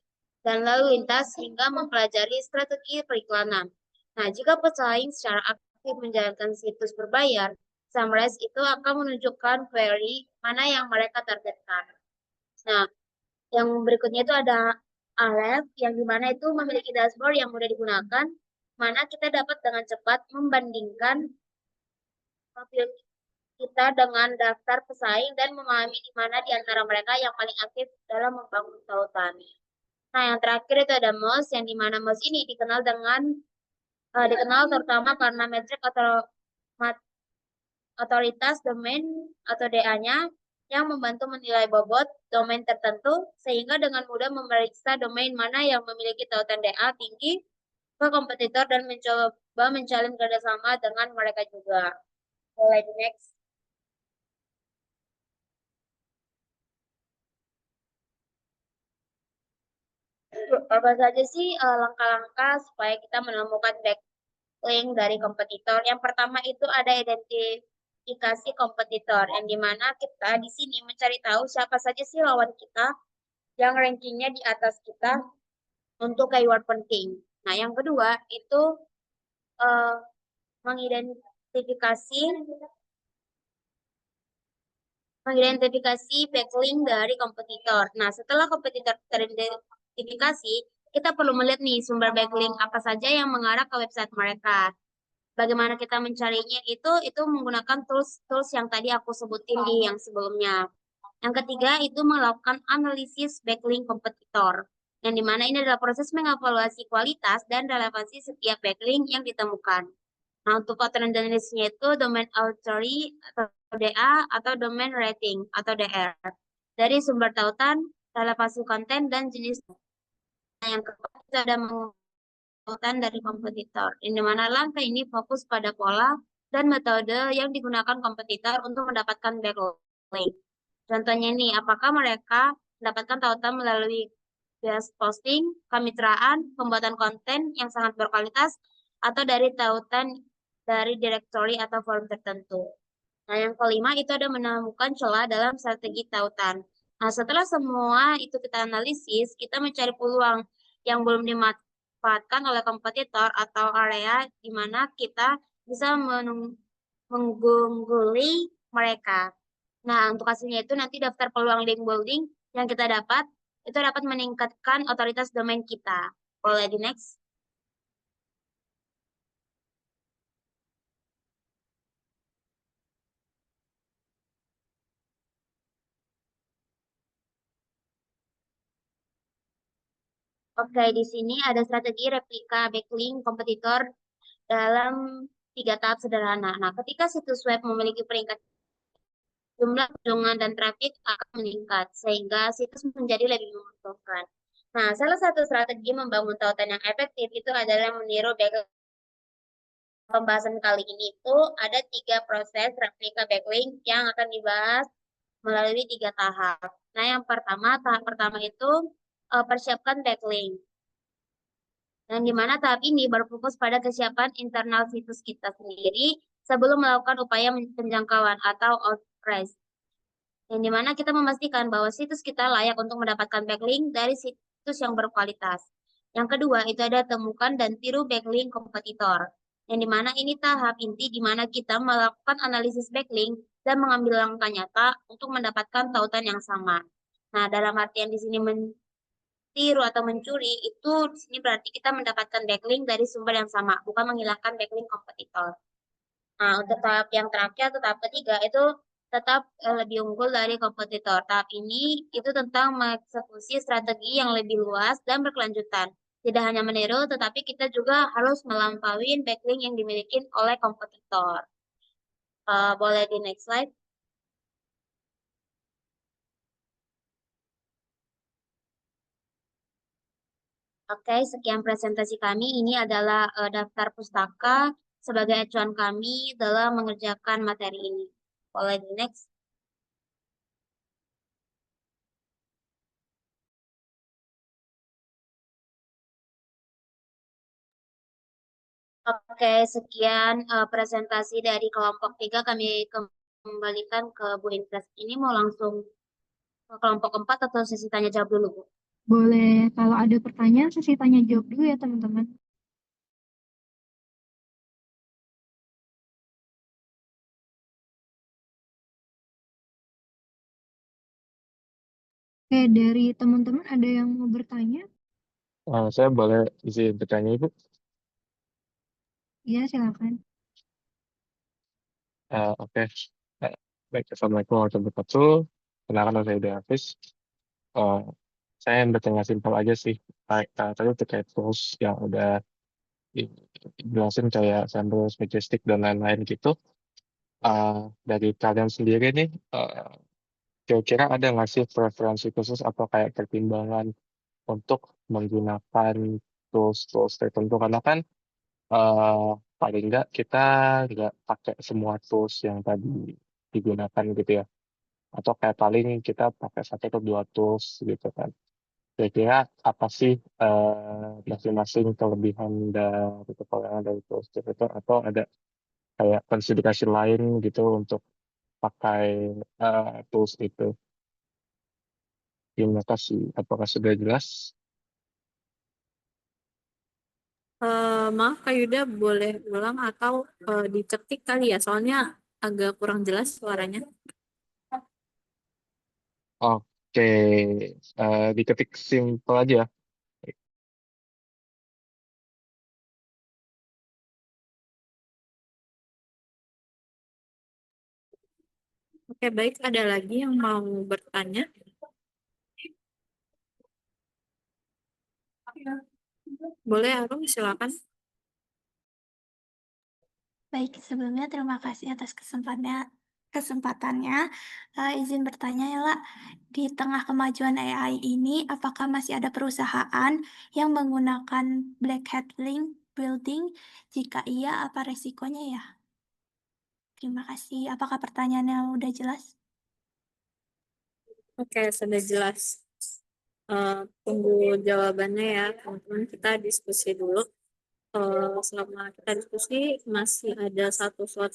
dan lalu lintas hingga mempelajari strategi periklanan. Nah, jika pesaing secara aktif menjalankan situs berbayar, Semrush itu akan menunjukkan query mana yang mereka targetkan. Nah, yang berikutnya itu ada Aleph, yang dimana itu memiliki dashboard yang mudah digunakan, mana kita dapat dengan cepat membandingkan profil kita dengan daftar pesaing dan memahami di mana di antara mereka yang paling aktif dalam membangun tautan. Nah, yang terakhir itu ada Moz, yang dimana Moz ini dikenal terutama karena metrik atau otoritas domain atau DA-nya yang membantu menilai bobot domain tertentu sehingga dengan mudah memeriksa domain mana yang memiliki tautan DA tinggi ke kompetitor dan mencoba menjalin kerjasama dengan mereka juga. Boleh di next. Apa saja sih langkah-langkah supaya kita menemukan backlink dari kompetitor? Yang pertama itu ada identifikasi kompetitor, yang dimana kita di sini mencari tahu siapa saja sih lawan kita yang rankingnya di atas kita untuk keyword penting. Nah, yang kedua itu uh, mengidentifikasi backlink dari kompetitor. Nah, setelah kompetitor teridentifikasi, kita perlu melihat nih sumber backlink apa saja yang mengarah ke website mereka. Bagaimana kita mencarinya itu menggunakan tools yang tadi aku sebutin di yang sebelumnya. Yang ketiga itu melakukan analisis backlink kompetitor, yang dimana ini adalah proses mengevaluasi kualitas dan relevansi setiap backlink yang ditemukan. Nah, untuk pattern jenisnya itu domain authority atau DA atau domain rating atau DR. Dari sumber tautan, relevansi konten, dan jenis. Nah, yang keempat itu ada tautan dari kompetitor, di mana langkah ini fokus pada pola dan metode yang digunakan kompetitor untuk mendapatkan backlink. Contohnya ini, apakah mereka mendapatkan tautan melalui guest posting, kemitraan, pembuatan konten yang sangat berkualitas, atau dari tautan dari directory atau forum tertentu. Nah, yang kelima itu ada menemukan celah dalam strategi tautan. Nah, setelah semua itu kita analisis, kita mencari peluang yang belum dimanfaatkan oleh kompetitor atau area di mana kita bisa mengungguli mereka. Nah, untuk hasilnya itu nanti daftar peluang link building yang kita dapat, itu dapat meningkatkan otoritas domain kita. Boleh di next? Oke, di sini ada strategi replika backlink kompetitor dalam 3 tahap sederhana. Nah, ketika situs web memiliki peringkat, jumlah kunjungan dan trafik akan meningkat, sehingga situs menjadi lebih menguntungkan. Nah, salah satu strategi membangun tautan yang efektif itu adalah meniru backlink. Pembahasan kali ini itu ada 3 proses replika backlink yang akan dibahas melalui 3 tahap. Nah, yang pertama, tahap pertama itu persiapkan backlink. Dan di mana tahap ini berfokus pada kesiapan internal situs kita sendiri sebelum melakukan upaya penjangkauan atau outreach. Yang di mana kita memastikan bahwa situs kita layak untuk mendapatkan backlink dari situs yang berkualitas. Yang kedua itu ada temukan dan tiru backlink kompetitor. Yang di mana ini tahap inti di mana kita melakukan analisis backlink dan mengambil langkah nyata untuk mendapatkan tautan yang sama. Nah, dalam artian di sini tiru atau mencuri itu di sini berarti kita mendapatkan backlink dari sumber yang sama, bukan menghilangkan backlink kompetitor. Nah, untuk tahap yang terakhir atau tahap ketiga itu tetap lebih unggul dari kompetitor. Tahap ini itu tentang mengeksekusi strategi yang lebih luas dan berkelanjutan. Tidak hanya meniru, tetapi kita juga harus melampaui backlink yang dimiliki oleh kompetitor. Boleh di next slide. Oke, sekian presentasi kami. Ini adalah daftar pustaka sebagai acuan kami dalam mengerjakan materi ini. Boleh di next. Oke, sekian presentasi dari kelompok 3. Kami kembalikan ke Bu Intres. Ini mau langsung ke kelompok 4 atau sesi tanya jawab dulu, Bu? Boleh, kalau ada pertanyaan, sesi tanya jawab dulu ya, teman-teman. Oke, dari teman-teman ada yang mau bertanya? Saya boleh isi bertanya, Ibu? Iya, silakan. Oke. Baik, Assalamualaikum warahmatullahi wabarakatuh. Kenalkan saya Uda Hafiz. Eh, saya yang bertanya simpel aja sih. Tadi terkait tools yang udah dijelasin kayak Sandbox, Majestic, dan lain-lain gitu. Dari kalian sendiri nih, kira-kira ada nggak sih preferensi khusus atau kayak pertimbangan untuk menggunakan tools tertentu? Karena kan paling nggak kita nggak pakai semua tools yang tadi digunakan gitu ya, atau kayak paling kita pakai 1 atau 2 tools gitu kan. Kira-kira apa sih masing-masing kelebihan dari kekurangan dari tools itu, atau ada kayak konsiderasi lain gitu untuk pakai tools itu? Terima kasih. Apakah sudah jelas? Maaf Kak Yuda, boleh ulang atau diketik kali ya, soalnya agak kurang jelas suaranya. Oke, diketik simpel aja. Oke, baik. Ada lagi yang mau bertanya? Boleh, Arum, silakan. Baik, sebelumnya terima kasih atas kesempatannya. Izin bertanya ya, La. Di tengah kemajuan AI ini, apakah masih ada perusahaan yang menggunakan black hat link building? Jika iya, apa resikonya ya? Terima kasih. Apakah pertanyaannya udah jelas? Oke, sudah jelas. Tunggu jawabannya ya, teman-teman. Kita diskusi dulu. Selama kita diskusi, masih ada 1 slot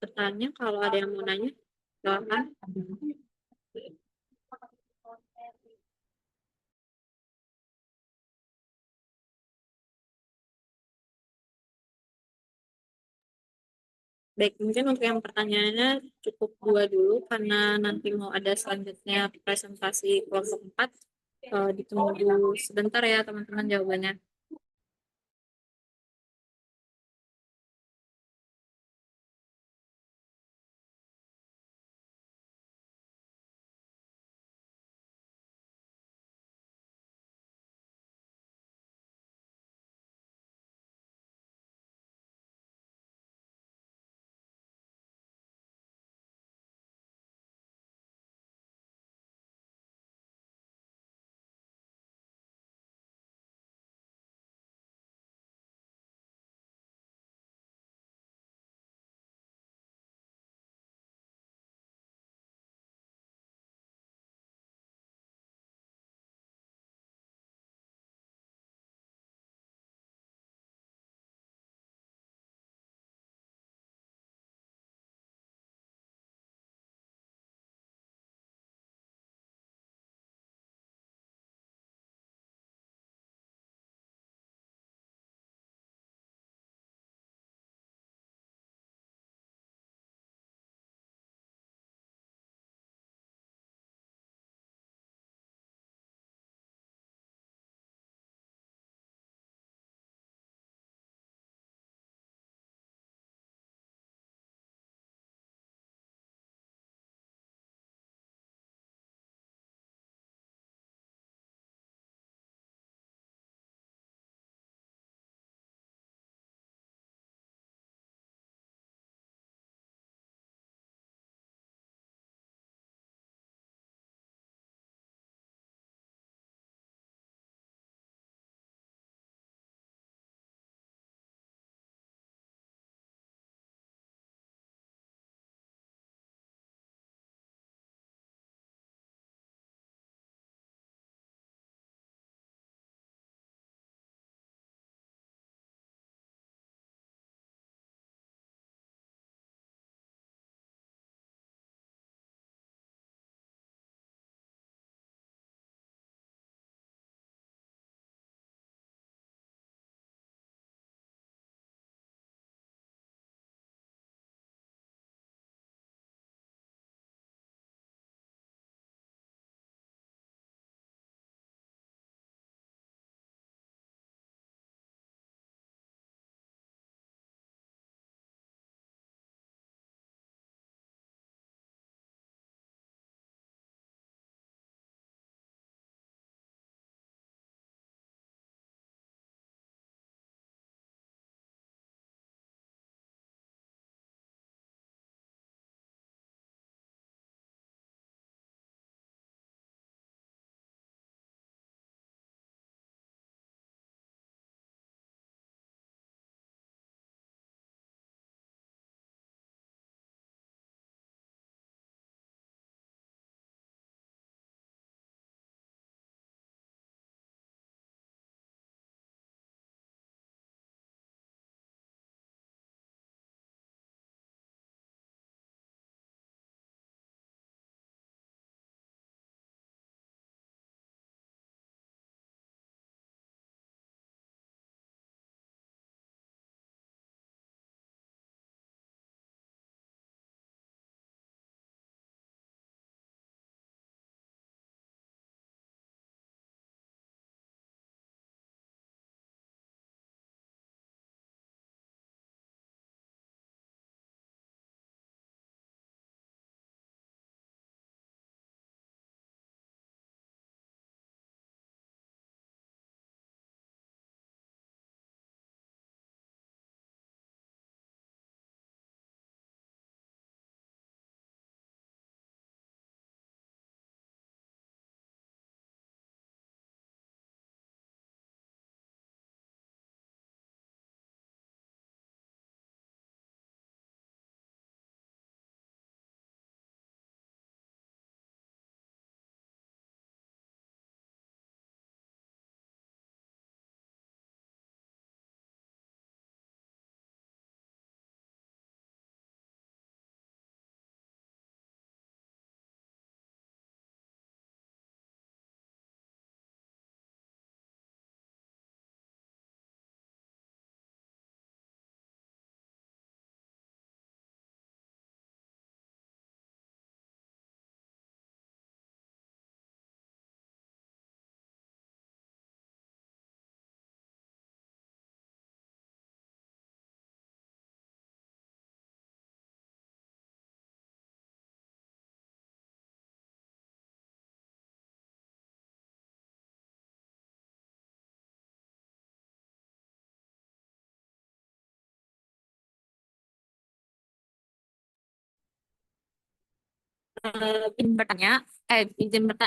bertanya. Kalau ada yang mau nanya, silakan. Baik, mungkin untuk yang pertanyaannya cukup 2 dulu karena nanti mau ada selanjutnya presentasi kelompok 4. Ditunggu sebentar ya teman-teman jawabannya.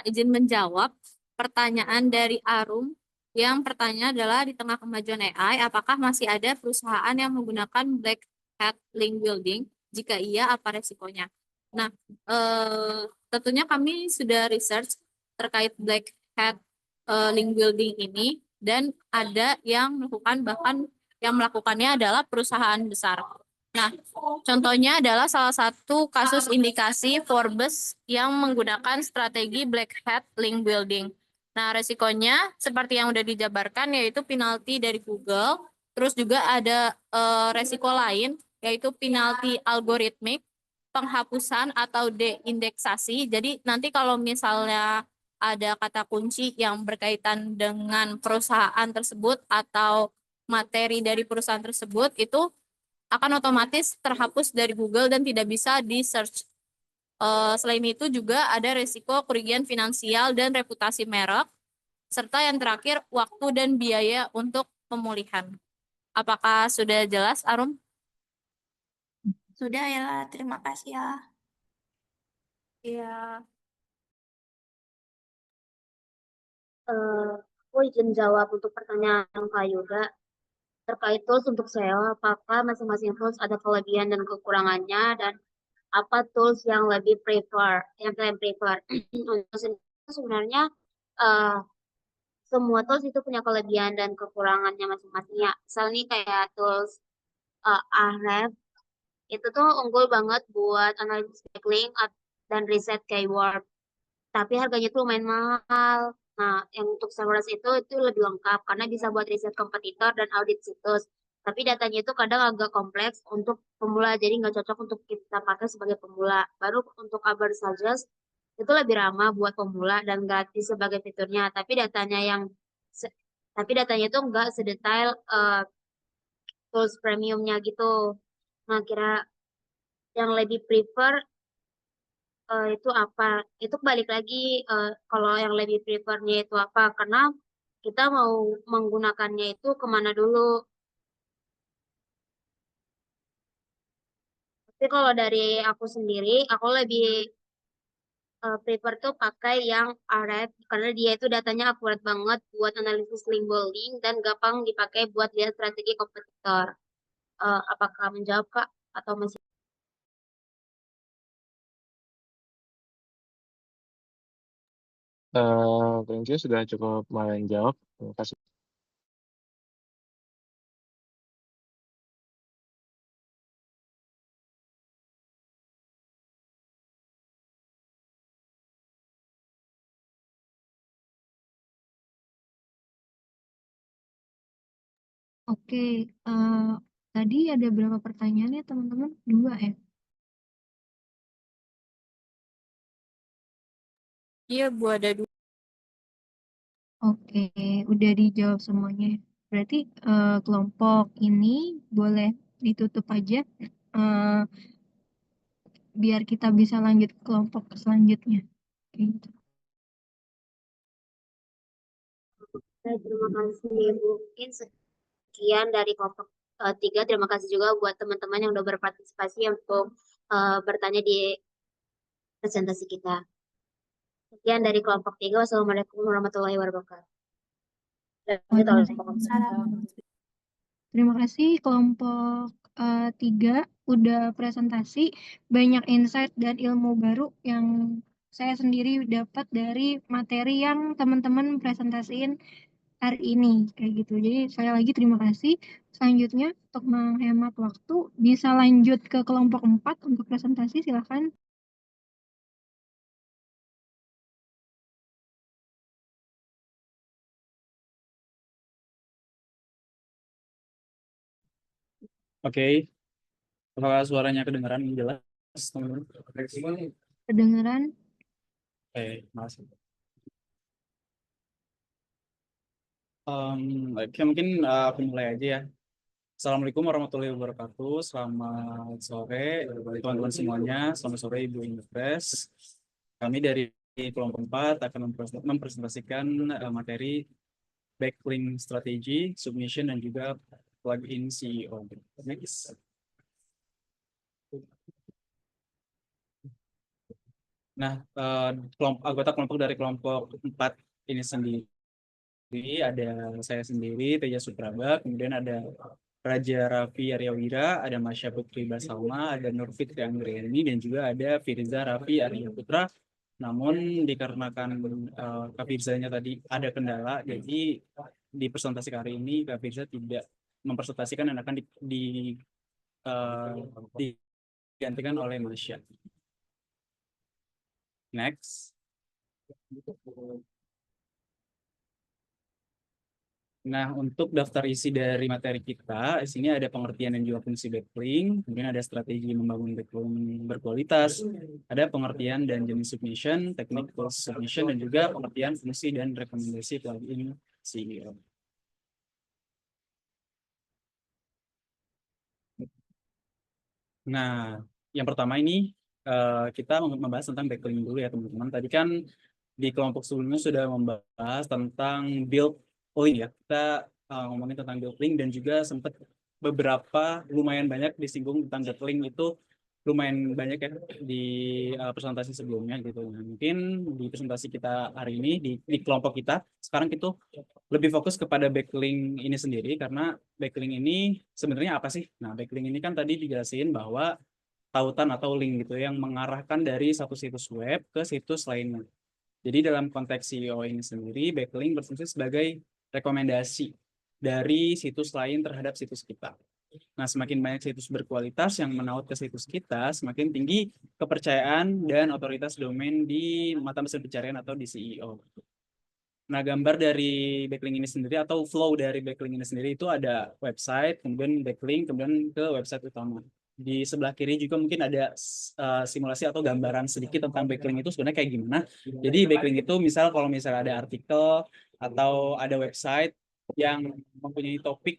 izin menjawab pertanyaan dari Arum. Yang pertanyaan adalah di tengah kemajuan AI, apakah masih ada perusahaan yang menggunakan black hat link building? Jika iya, apa resikonya? Nah, tentunya kami sudah research terkait black hat link building ini, dan ada yang melakukan, bahkan yang melakukannya adalah perusahaan besar. Nah, contohnya adalah salah satu kasus indikasi Forbes yang menggunakan strategi black hat link building. Nah, resikonya seperti yang udah dijabarkan, yaitu penalti dari Google. Terus juga ada resiko lain, yaitu penalti algoritmik, penghapusan atau deindeksasi. Jadi nanti kalau misalnya ada kata kunci yang berkaitan dengan perusahaan tersebut atau materi dari perusahaan tersebut, itu akan otomatis terhapus dari Google dan tidak bisa di search. Selain itu juga ada resiko kerugian finansial dan reputasi merek, serta yang terakhir waktu dan biaya untuk pemulihan. Apakah sudah jelas, Arum? Sudah ya lah, terima kasih ya. Iya. Aku izin jawab untuk pertanyaan Kak Yuda terkait tools untuk SEO. Apakah masing-masing tools ada kelebihan dan kekurangannya, dan apa tools yang lebih yang kalian prefer? Untuk sebenarnya eh, semua tools itu punya kelebihan dan kekurangannya masing-masing ya. Misalnya kayak tools Ahref itu tuh unggul banget buat analisis backlink dan riset keyword. Tapi harganya tuh lumayan mahal. Nah, yang untuk Semrush itu lebih lengkap karena bisa buat riset kompetitor dan audit situs. Tapi datanya itu kadang agak kompleks untuk pemula, jadi nggak cocok untuk kita pakai sebagai pemula. Baru untuk Uber Suggest itu lebih ramah buat pemula dan gratis sebagai fiturnya. Se- tapi datanya itu nggak sedetail tools premiumnya gitu. Nah, kira yang lebih prefer itu apa? Itu balik lagi kalau yang lebih prefernya itu apa? Karena kita mau menggunakannya itu kemana dulu. Tapi kalau dari aku sendiri, aku lebih prefer tuh pakai yang RF karena dia itu datanya akurat banget buat analisis link building dan gampang dipakai buat lihat strategi kompetitor. Apakah menjawab Kak atau masih? Thank you sudah cukup menjawab. Terima kasih. Oke, tadi ada berapa pertanyaan ya teman-teman? 2 ya? Iya, Bu, ada dua. Oke, udah dijawab semuanya. Berarti kelompok ini boleh ditutup aja, biar kita bisa lanjut ke kelompok selanjutnya. Kayak gitu. Terima kasih Bu. Mungkin sekian dari kelompok 3. Terima kasih juga buat teman-teman yang udah berpartisipasi untuk bertanya di presentasi kita. Sekian dari kelompok 3. Wassalamualaikum warahmatullahi wabarakatuh. Waalaikumsalam. Terima kasih kelompok 3 udah presentasi, banyak insight dan ilmu baru yang saya sendiri dapat dari materi yang teman-teman presentasiin hari ini kayak gitu. Jadi saya lagi terima kasih. Selanjutnya untuk menghemat waktu bisa lanjut ke kelompok 4 untuk presentasi, silakan. Oke, apakah suaranya kedengaran jelas, teman-teman? Kedengeran? Oke, makasih. Oke, mungkin aku mulai aja ya. Assalamualaikum warahmatullahi wabarakatuh. Selamat sore teman-teman semuanya. Selamat sore Ibu Indofresh. Kami dari kelompok 4 akan mempresentasikan materi backlink strategi, submission, dan juga plugin CEO. Next. Nah, anggota kelompok dari kelompok 4 ini sendiri ada saya sendiri, Teja Supraba, kemudian ada Raja Raffi Aryawira, ada Masya Putri Basalma, ada Nur Fitri Anggreni, dan juga ada Firza Raffi Arya Putra. Namun dikarenakan Kak Firzanya tadi ada kendala, jadi di presentasi kali ini Kak Firza tidak mempresentasikan dan akan digantikan oleh Masya. Next. Nah, untuk daftar isi dari materi kita, di sini ada pengertian dan juga fungsi backlink, kemudian ada strategi membangun backlink berkualitas, ada pengertian dan jenis submission, technical submission, dan juga pengertian fungsi dan rekomendasi plugin CEO. Nah, yang pertama ini kita membahas tentang backlink dulu ya teman-teman. Tadi kan di kelompok sebelumnya sudah membahas tentang build link ya. Kita ngomongin tentang build link dan juga sempat beberapa lumayan banyak disinggung tentang build link itu lumayan banyak ya di presentasi sebelumnya gitu. Nah, mungkin di presentasi kita hari ini di kelompok kita sekarang itu lebih fokus kepada backlink ini sendiri karena backlink ini sebenarnya apa sih? Nah, backlink ini kan tadi dijelasin bahwa tautan atau link gitu yang mengarahkan dari satu situs web ke situs lainnya. Jadi dalam konteks CEO ini sendiri, backlink berfungsi sebagai rekomendasi dari situs lain terhadap situs kita. Nah, semakin banyak situs berkualitas yang menaut ke situs kita, semakin tinggi kepercayaan dan otoritas domain di mata mesin pencarian atau di CEO. Nah, gambar dari backlink ini sendiri atau flow dari backlink ini sendiri itu ada website, kemudian backlink, kemudian ke website utama. Di sebelah kiri juga mungkin ada simulasi atau gambaran sedikit tentang backlink itu sebenarnya kayak gimana. Jadi backlink itu misal kalau misalnya ada artikel atau ada website yang mempunyai topik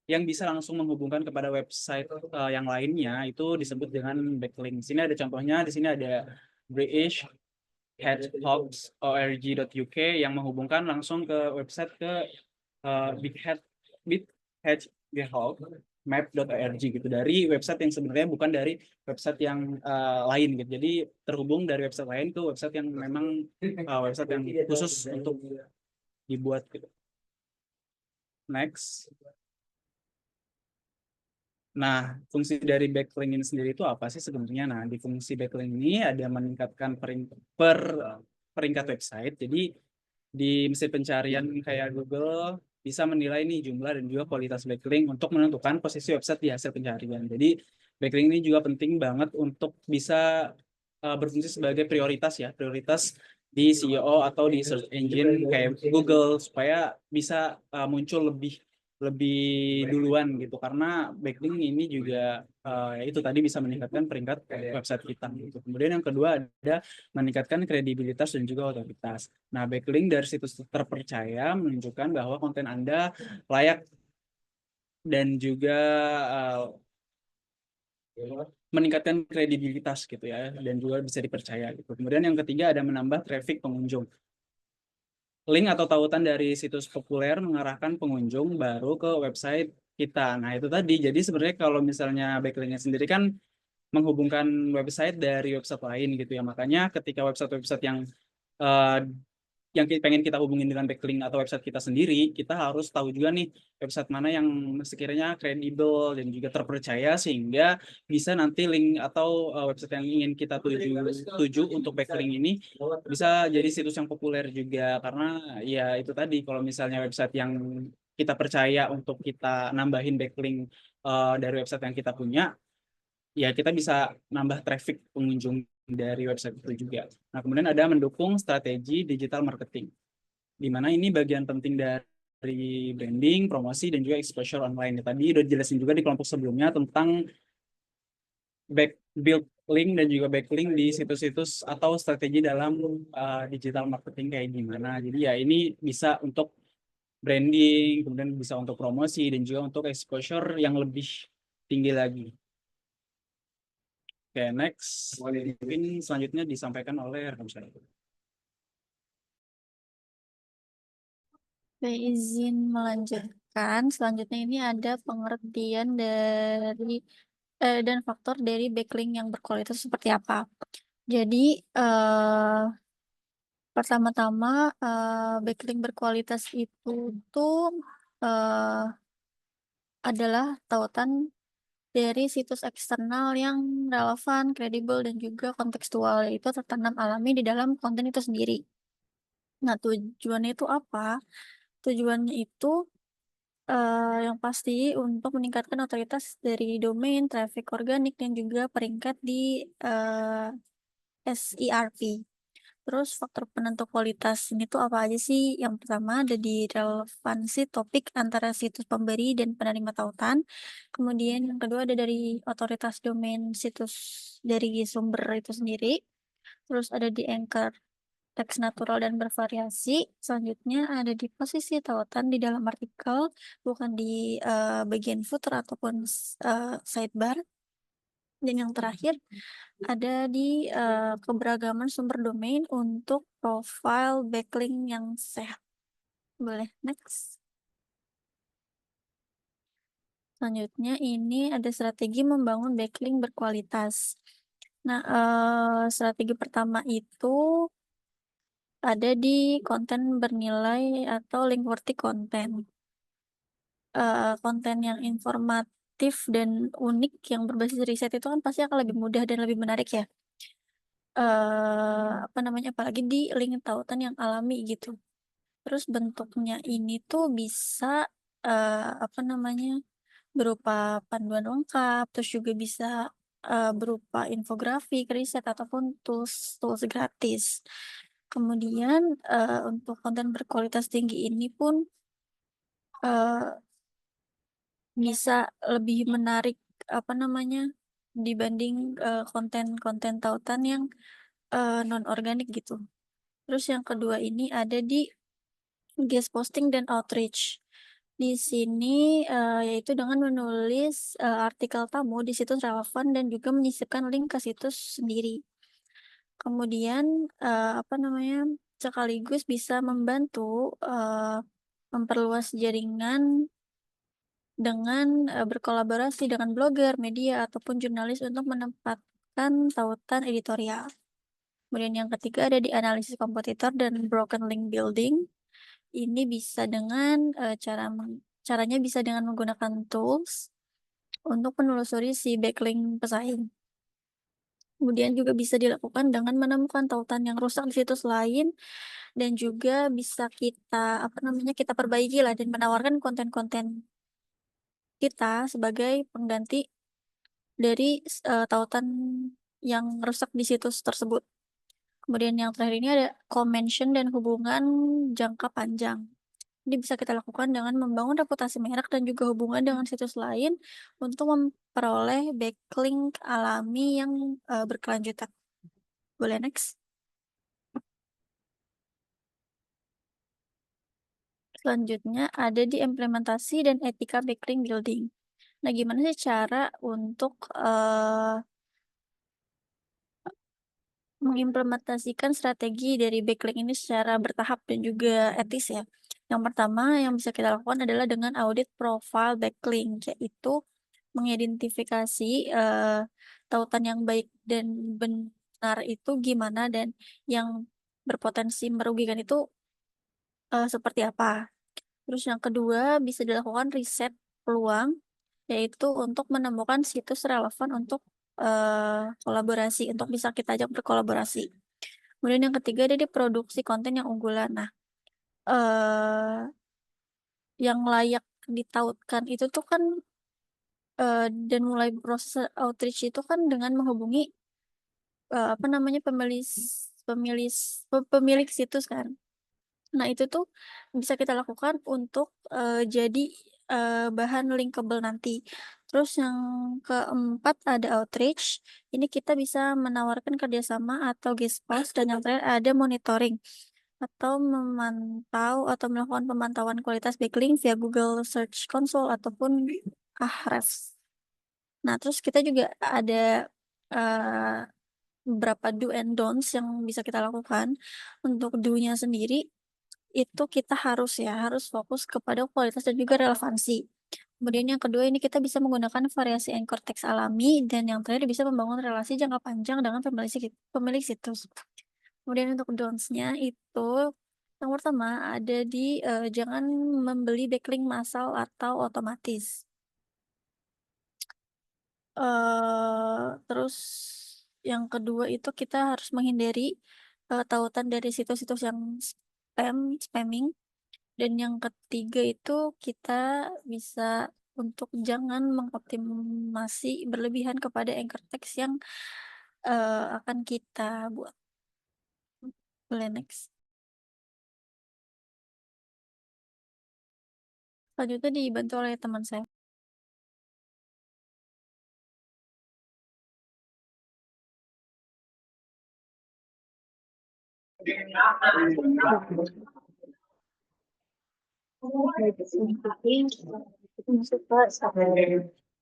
yang bisa langsung menghubungkan kepada website yang lainnya itu disebut dengan backlink. Di sini ada contohnya, di sini ada British hedgehogs.org.uk yang menghubungkan langsung ke website ke map.org gitu dari website yang sebenarnya bukan dari website yang lain gitu. Jadi terhubung dari website lain ke website yang memang website yang khusus untuk dibuat gitu. Next. Nah, fungsi dari backlink ini sendiri itu apa sih sebenarnya? Nah, di fungsi backlink ini ada meningkatkan peringkat website. Jadi di mesin pencarian kayak Google bisa menilai nih jumlah dan juga kualitas backlink untuk menentukan posisi website di hasil pencarian. Jadi backlink ini juga penting banget untuk bisa berfungsi sebagai prioritas ya, prioritas di SEO atau di search engine kayak Google supaya bisa muncul lebih duluan gitu karena backlink ini juga itu tadi bisa meningkatkan peringkat website kita gitu. Kemudian yang kedua ada meningkatkan kredibilitas dan juga otoritas. Nah, backlink dari situs terpercaya menunjukkan bahwa konten Anda layak dan juga meningkatkan kredibilitas gitu ya dan juga bisa dipercaya gitu. Kemudian yang ketiga ada menambah traffic pengunjung. Link atau tautan dari situs populer mengarahkan pengunjung baru ke website kita. Nah, itu tadi. Jadi sebenarnya kalau misalnya backlinknya sendiri kan menghubungkan website dari website lain gitu ya. Makanya ketika website-website yang pengen kita hubungin dengan backlink atau website kita sendiri, kita harus tahu juga nih website mana yang sekiranya kredibel dan juga terpercaya sehingga bisa nanti link atau website yang ingin kita tuju untuk backlink ini bisa jadi situs yang populer juga karena ya itu tadi kalau misalnya website yang kita percaya untuk kita nambahin backlink dari website yang kita punya ya kita bisa nambah traffic pengunjung dari website itu juga. Nah, kemudian ada mendukung strategi digital marketing, di mana ini bagian penting dari branding, promosi, dan juga exposure online. Tadi udah jelasin juga di kelompok sebelumnya tentang build link dan juga backlink di situs-situs atau strategi dalam digital marketing kayak gimana. Jadi ya ini bisa untuk branding, kemudian bisa untuk promosi, dan juga untuk exposure yang lebih tinggi lagi. Oke, next. Mungkin selanjutnya disampaikan oleh rekan saya. Izin melanjutkan. Selanjutnya ini ada pengertian dari dan faktor dari backlink yang berkualitas seperti apa. Jadi pertama-tama backlink berkualitas itu tuh eh, adalah tautan dari situs eksternal yang relevan, kredibel, dan juga kontekstual, yaitu tertanam alami di dalam konten itu sendiri. Nah, tujuannya itu apa? Tujuannya itu yang pasti untuk meningkatkan otoritas dari domain, traffic organik, dan juga peringkat di SERP. Terus faktor penentu kualitas ini tuh apa aja sih? Yang pertama ada di relevansi topik antara situs pemberi dan penerima tautan. Kemudian yang kedua ada dari otoritas domain situs dari sumber itu sendiri. Terus ada di anchor teks natural dan bervariasi. Selanjutnya ada di posisi tautan di dalam artikel, bukan di bagian footer ataupun sidebar. Dan yang terakhir ada di keberagaman sumber domain untuk profile backlink yang sehat. Boleh next. Selanjutnya ini ada strategi membangun backlink berkualitas. Nah, strategi pertama itu ada di konten bernilai atau link worthy content. Konten yang informatif dan unik yang berbasis riset itu kan pasti akan lebih mudah dan lebih menarik ya. Apa namanya, apalagi di link tautan yang alami gitu. Terus bentuknya ini tuh bisa apa namanya, berupa panduan lengkap, terus juga bisa berupa infografik, riset ataupun tools gratis. Kemudian untuk konten berkualitas tinggi ini pun eh, bisa lebih menarik apa namanya dibanding konten-konten tautan yang non organik gitu. Terus yang kedua ini ada di guest posting dan outreach. Di sini yaitu dengan menulis artikel tamu di situs relevan dan juga menyisipkan link ke situs sendiri. Kemudian apa namanya sekaligus bisa membantu memperluas jaringan dengan berkolaborasi dengan blogger, media ataupun jurnalis untuk menempatkan tautan editorial. Kemudian yang ketiga ada di analisis kompetitor dan broken link building. Ini bisa dengan caranya bisa dengan menggunakan tools untuk menelusuri si backlink pesaing. Kemudian juga bisa dilakukan dengan menemukan tautan yang rusak di situs lain dan juga bisa kita apa namanya kita perbaiki lah dan menawarkan konten-konten kita sebagai pengganti dari tautan yang rusak di situs tersebut. Kemudian yang terakhir ini ada convention dan hubungan jangka panjang. Ini bisa kita lakukan dengan membangun reputasi merek dan juga hubungan dengan situs lain untuk memperoleh backlink alami yang berkelanjutan. Boleh next? Selanjutnya ada di implementasi dan etika backlink building. Nah, gimana sih cara untuk mengimplementasikan strategi dari backlink ini secara bertahap dan juga etis ya. Yang pertama yang bisa kita lakukan adalah dengan audit profile backlink, yaitu mengidentifikasi tautan yang baik dan benar itu gimana dan yang berpotensi merugikan itu seperti apa. Terus yang kedua bisa dilakukan riset peluang, yaitu untuk menemukan situs relevan untuk kolaborasi, untuk bisa kita ajak berkolaborasi. Kemudian yang ketiga ada di produksi konten yang unggulan. Nah, eh yang layak ditautkan itu tuh kan dan mulai proses outreach itu kan dengan menghubungi apa namanya pemilik pemilik situs kan. Nah, itu tuh bisa kita lakukan untuk jadi bahan linkable nanti. Terus yang keempat ada outreach. Ini kita bisa menawarkan kerjasama atau guest post. Dan yang terakhir ada monitoring atau memantau atau melakukan pemantauan kualitas backlink via Google Search Console ataupun Ahrefs. Nah, terus kita juga ada eh, beberapa do and don'ts yang bisa kita lakukan. Untuk do-nya sendiri itu kita harus fokus kepada kualitas dan juga relevansi. Kemudian yang kedua ini kita bisa menggunakan variasi anchor text alami, dan yang terakhir bisa membangun relasi jangka panjang dengan pemilik situs. Kemudian untuk don'ts-nya itu yang pertama ada di jangan membeli backlink massal atau otomatis. Terus yang kedua itu kita harus menghindari tautan dari situs-situs yang spamming. Dan yang ketiga itu kita bisa untuk jangan mengoptimasi berlebihan kepada anchor text yang akan kita buat. Boleh next. Selanjutnya dibantu oleh teman saya. Itu masuk ke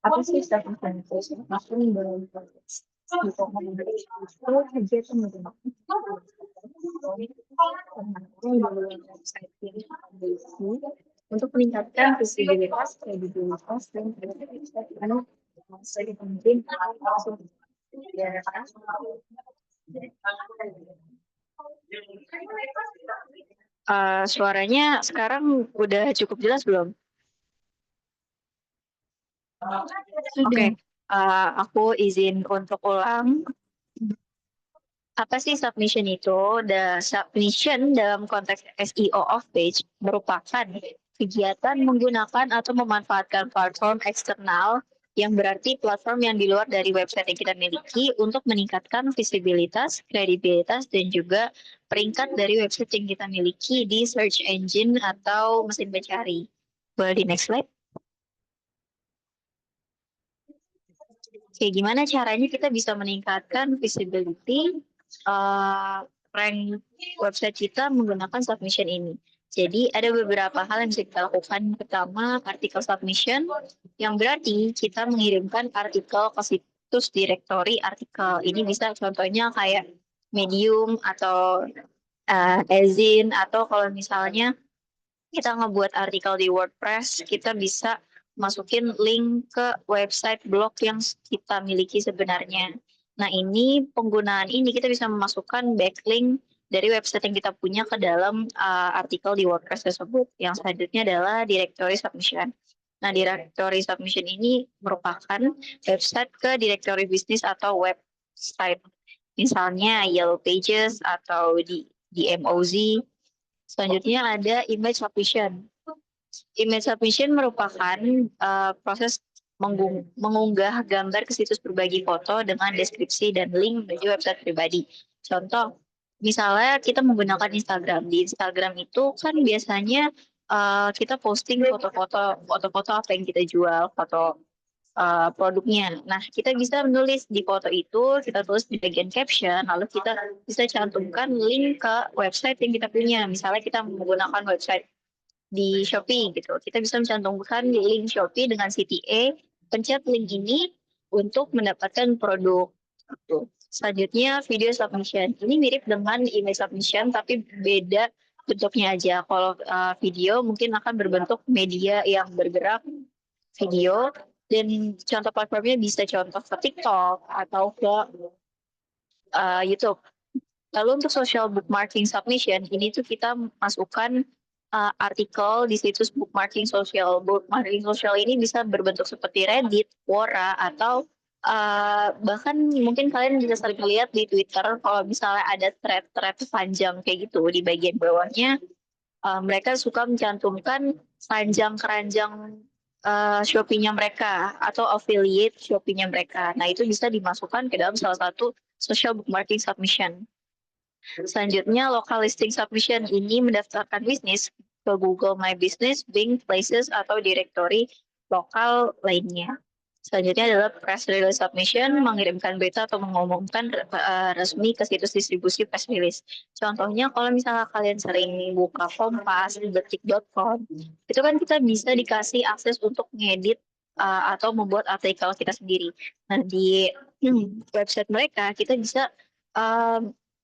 apa sih self implementation maksudnya dalam konteks itu kegiatan menggunakan untuk meningkatkan visibilitas, kredibilitas dan kredibilitas karena saya penting suaranya sekarang udah cukup jelas belum? Oke, aku izin untuk ulang. Apa sih submission itu? The submission dalam konteks SEO off page merupakan kegiatan menggunakan atau memanfaatkan platform eksternal yang berarti platform yang di luar dari website yang kita miliki untuk meningkatkan visibilitas, kredibilitas, dan juga peringkat dari website yang kita miliki di search engine atau mesin pencari. Boleh di next slide? Oke, gimana caranya kita bisa meningkatkan visibility rank website kita menggunakan submission ini. Jadi ada beberapa hal yang bisa kita lakukan. Pertama, artikel submission, yang berarti kita mengirimkan artikel ke situs direktori artikel. Ini bisa contohnya kayak Medium atau Ezine, atau kalau misalnya kita ngebuat artikel di WordPress, kita bisa masukin link ke website blog yang kita miliki sebenarnya. Nah, ini penggunaan ini kita bisa memasukkan backlink dari website yang kita punya ke dalam artikel di WordPress tersebut. Yang selanjutnya adalah directory submission. Nah, directory submission ini merupakan website ke directory bisnis atau website. Misalnya Yellow Pages atau di MOZ. Selanjutnya ada image submission. Image submission merupakan proses mengunggah gambar ke situs berbagi foto dengan deskripsi dan link menuju website pribadi. Contoh, misalnya kita menggunakan Instagram. Di Instagram itu kan biasanya kita posting foto-foto apa yang kita jual, foto produknya. Nah, kita bisa menulis di foto itu, kita tulis di bagian caption, lalu kita bisa cantumkan link ke website yang kita punya. Misalnya kita menggunakan website di Shopee gitu. Kita bisa mencantumkan link Shopee dengan CTA, pencet link ini untuk mendapatkan produk. Gitu. Selanjutnya video submission. Ini mirip dengan image submission tapi beda bentuknya aja. Kalau video mungkin akan berbentuk media yang bergerak video, dan contoh platformnya bisa contoh ke TikTok atau ke YouTube. Lalu untuk social bookmarking submission, ini tuh kita masukkan artikel di situs bookmarking sosial. Bookmarking sosial ini bisa berbentuk seperti Reddit, Quora, atau bahkan mungkin kalian bisa sering lihat di Twitter kalau misalnya ada thread-thread panjang kayak gitu di bagian bawahnya. Mereka suka mencantumkan keranjang Shopee-nya mereka atau affiliate Shopee-nya mereka. Nah, itu bisa dimasukkan ke dalam salah satu social bookmarking submission. Selanjutnya, local listing submission ini mendaftarkan bisnis ke Google My Business, Bing, Places, atau direktori lokal lainnya. Selanjutnya adalah press release submission, mengirimkan berita atau mengumumkan resmi ke situs distribusi press release. Contohnya, kalau misalnya kalian sering buka Kompas, detik.com, itu kan kita bisa dikasih akses untuk ngedit atau membuat artikel kita sendiri. Nah, di website mereka, kita bisa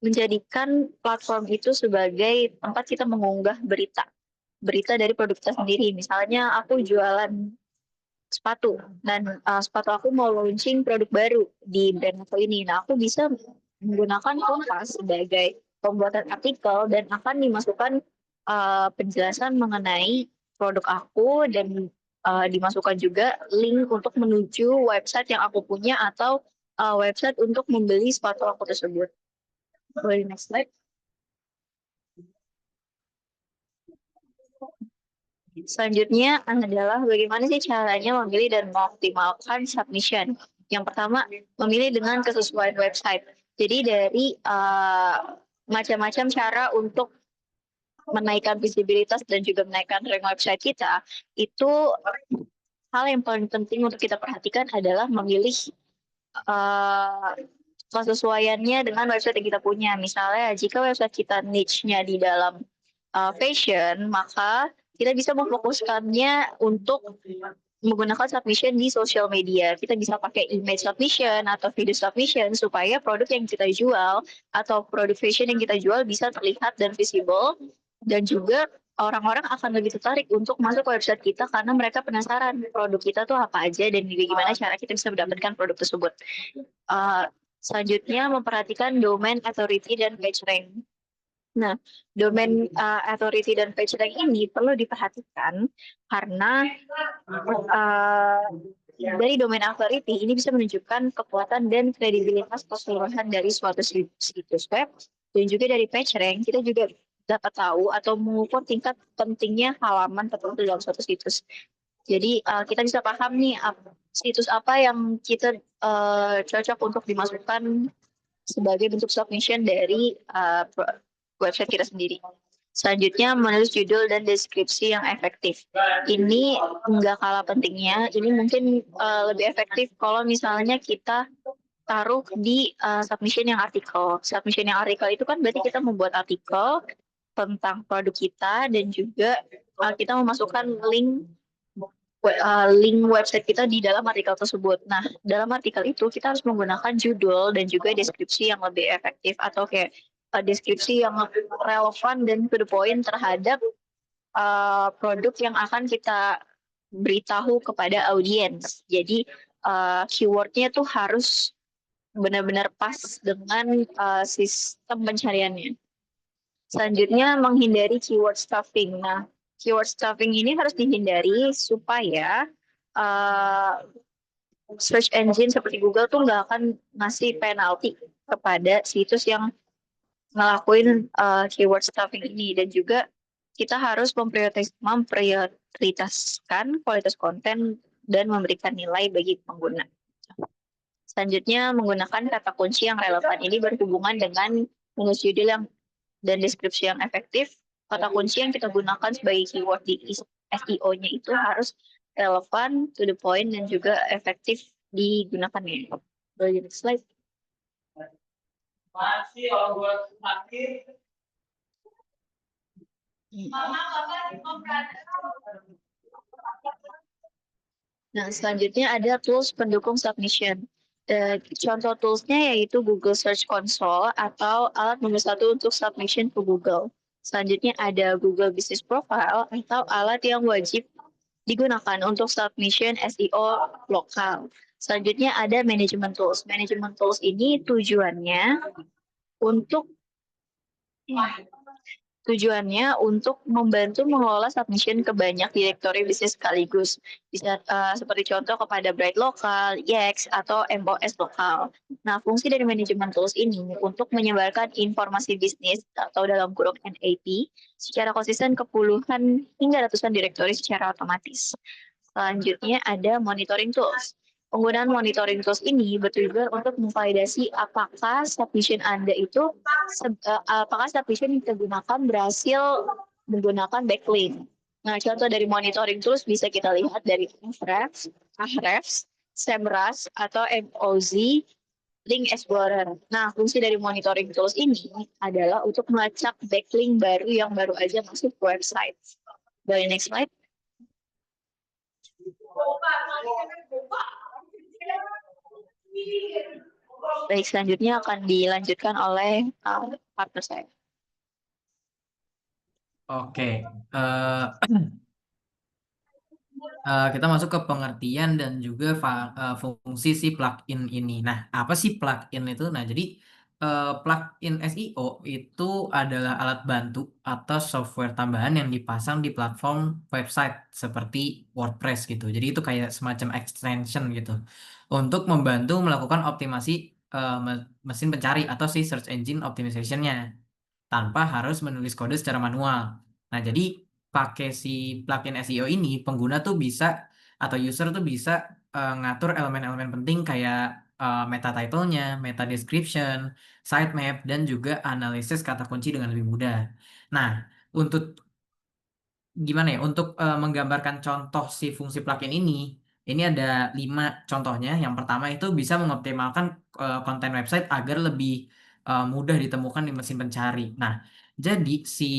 menjadikan platform itu sebagai tempat kita mengunggah berita dari produk kita sendiri. Misalnya aku jualan sepatu dan sepatu aku mau launching produk baru di brand aku ini. Nah, aku bisa menggunakan Kompas sebagai pembuatan artikel dan akan dimasukkan penjelasan mengenai produk aku dan dimasukkan juga link untuk menuju website yang aku punya atau website untuk membeli sepatu aku tersebut. Boleh next slide. Selanjutnya adalah bagaimana sih caranya memilih dan mengoptimalkan submission. Yang pertama, memilih dengan kesesuaian website. Jadi dari macam-macam cara untuk menaikkan visibilitas dan juga menaikkan rank website kita, itu hal yang paling penting untuk kita perhatikan adalah memilih kesesuaiannya dengan website yang kita punya. Misalnya, jika website kita niche-nya di dalam fashion, maka kita bisa memfokuskannya untuk menggunakan submission di social media. Kita bisa pakai image submission atau video submission supaya produk yang kita jual atau produk fashion yang kita jual bisa terlihat dan visible, dan juga orang-orang akan lebih tertarik untuk masuk ke website kita karena mereka penasaran produk kita tuh apa aja dan bagaimana cara kita bisa mendapatkan produk tersebut. Selanjutnya, memperhatikan domain authority dan page rank. Nah, domain authority dan page rank ini perlu diperhatikan karena dari domain authority ini bisa menunjukkan kekuatan dan kredibilitas keseluruhan dari suatu situs web, dan juga dari page rank kita juga dapat tahu atau mengukur tingkat pentingnya halaman tertentu dalam suatu situs. Jadi kita bisa paham nih situs apa yang kita cocok untuk dimasukkan sebagai bentuk submission dari website kita sendiri. Selanjutnya, menulis judul dan deskripsi yang efektif. Ini nggak kalah pentingnya. Ini mungkin lebih efektif kalau misalnya kita taruh di submission yang artikel. Submission yang artikel itu kan berarti kita membuat artikel tentang produk kita dan juga kita memasukkan link website kita di dalam artikel tersebut. Nah, dalam artikel itu kita harus menggunakan judul dan juga deskripsi yang lebih efektif atau kayak deskripsi yang relevan dan to the point terhadap produk yang akan kita beritahu kepada audiens. Jadi keywordnya tuh harus benar-benar pas dengan sistem pencariannya. Selanjutnya, menghindari keyword stuffing. Nah, keyword stuffing ini harus dihindari supaya search engine seperti Google tuh nggak akan ngasih penalti kepada situs yang ngelakuin keyword stuffing ini, dan juga kita harus memprioritaskan kualitas konten dan memberikan nilai bagi pengguna. Selanjutnya, menggunakan kata kunci yang relevan. Ini berhubungan dengan menulis judul yang dan deskripsi yang efektif. Kata kunci yang kita gunakan sebagai keyword di SEO-nya itu harus relevan, to the point, dan juga efektif digunakannya. Boleh next slide. Nah, selanjutnya ada tools pendukung submission. Contoh toolsnya yaitu Google Search Console atau alat nomor 1 untuk submission ke Google. Selanjutnya ada Google Business Profile atau alat yang wajib digunakan untuk submission SEO lokal. Selanjutnya ada Management Tools. Management Tools ini tujuannya untuk membantu mengelola submission ke banyak direktori bisnis sekaligus. Bisa seperti contoh kepada Bright Lokal, Yext, atau MOS Lokal. Nah, fungsi dari Management Tools ini untuk menyebarkan informasi bisnis atau dalam kurung NAP secara konsisten ke puluhan hingga ratusan direktori secara otomatis. Selanjutnya ada Monitoring Tools. Penggunaan monitoring tools ini bertujuan untuk memvalidasi apakah submission Anda itu, apakah submission yang kita gunakan berhasil menggunakan backlink. Nah, contoh dari monitoring tools bisa kita lihat dari Ahrefs, Semrush, atau Moz Link Explorer. Nah, fungsi dari monitoring tools ini adalah untuk melacak backlink baru yang baru aja masuk ke website. Boleh next slide. Baik, selanjutnya akan dilanjutkan oleh partner saya. Oke, kita masuk ke pengertian dan juga fungsi si plugin ini. Nah, apa sih plugin itu? Nah, jadi plugin SEO itu adalah alat bantu atau software tambahan yang dipasang di platform website seperti WordPress gitu. Jadi itu kayak semacam extension gitu untuk membantu melakukan optimasi mesin pencari atau si search engine optimization-nya tanpa harus menulis kode secara manual. Nah, jadi pakai si plugin SEO ini, pengguna tuh bisa atau user tuh bisa ngatur elemen-elemen penting kayak meta title-nya, meta description, sitemap, dan juga analisis kata kunci dengan lebih mudah. Nah, untuk gimana ya untuk menggambarkan contoh si fungsi plugin ini ada 5 contohnya. Yang pertama itu bisa mengoptimalkan konten website agar lebih mudah ditemukan di mesin pencari. Nah, jadi si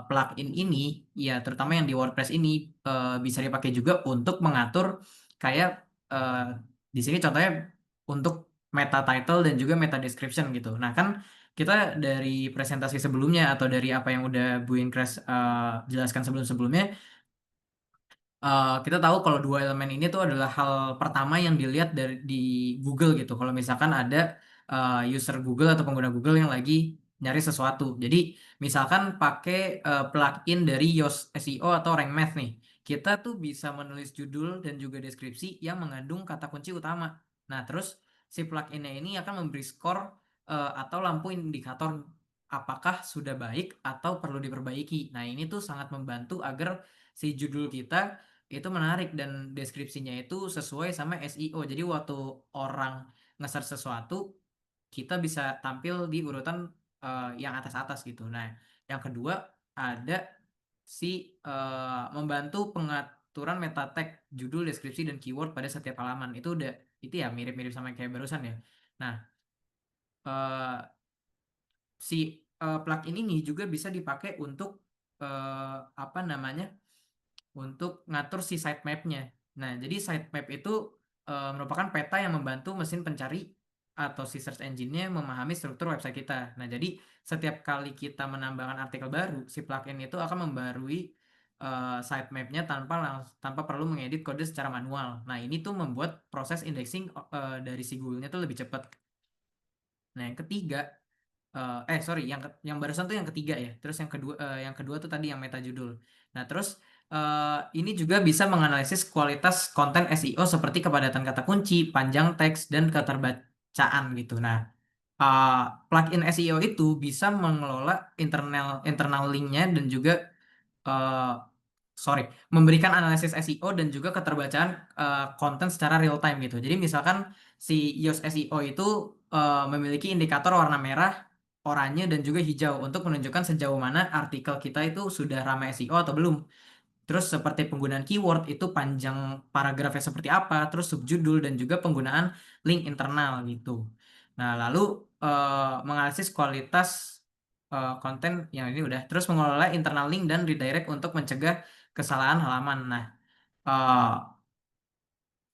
plugin ini ya terutama yang di WordPress ini bisa dipakai juga untuk mengatur kayak di sini contohnya untuk meta title dan juga meta description gitu. Nah, kan kita dari presentasi sebelumnya atau dari apa yang udah Bu Inkres jelaskan sebelum-sebelumnya, kita tahu kalau dua elemen ini tuh adalah hal pertama yang dilihat di Google gitu. Kalau misalkan ada user Google atau pengguna Google yang lagi nyari sesuatu. Jadi misalkan pakai plugin dari Yoast SEO atau Rank Math nih, kita tuh bisa menulis judul dan juga deskripsi yang mengandung kata kunci utama. Nah, terus si pluginnya ini akan memberi skor atau lampu indikator apakah sudah baik atau perlu diperbaiki. Nah, ini tuh sangat membantu agar si judul kita itu menarik dan deskripsinya itu sesuai sama SEO. Jadi waktu orang nge-search sesuatu, kita bisa tampil di urutan yang atas-atas gitu. Nah, yang kedua ada si membantu pengaturan meta tag, judul, deskripsi, dan keyword pada setiap halaman. Itu ya mirip-mirip sama yang kayak barusan ya. Nah, eh, si plugin ini juga bisa dipakai untuk apa namanya? Untuk ngatur si sitemap-nya. Nah, jadi sitemap itu merupakan peta yang membantu mesin pencari atau si search engine-nya memahami struktur website kita. Nah, jadi setiap kali kita menambahkan artikel baru, si plugin itu akan membarui sitemap-nya tanpa perlu mengedit kode secara manual. Nah, ini tuh membuat proses indexing dari si Google-nya tuh lebih cepat. Nah, yang ketiga, sorry, yang barusan tuh yang ketiga ya. Terus yang kedua tuh tadi yang meta judul. Nah, terus ini juga bisa menganalisis kualitas konten SEO seperti kepadatan kata kunci, panjang teks, dan keterbacaan gitu. Nah, plugin SEO itu bisa mengelola internal link-nya dan juga memberikan analisis SEO dan juga keterbacaan konten secara real time gitu. Jadi misalkan si Yoast SEO itu memiliki indikator warna merah, oranye, dan juga hijau untuk menunjukkan sejauh mana artikel kita itu sudah ramai SEO atau belum. Terus seperti penggunaan keyword itu panjang paragrafnya seperti apa, terus subjudul dan juga penggunaan link internal gitu. Nah, lalu menganalisis kualitas konten yang ini udah. Terus mengelola internal link dan redirect untuk mencegah kesalahan halaman. Nah,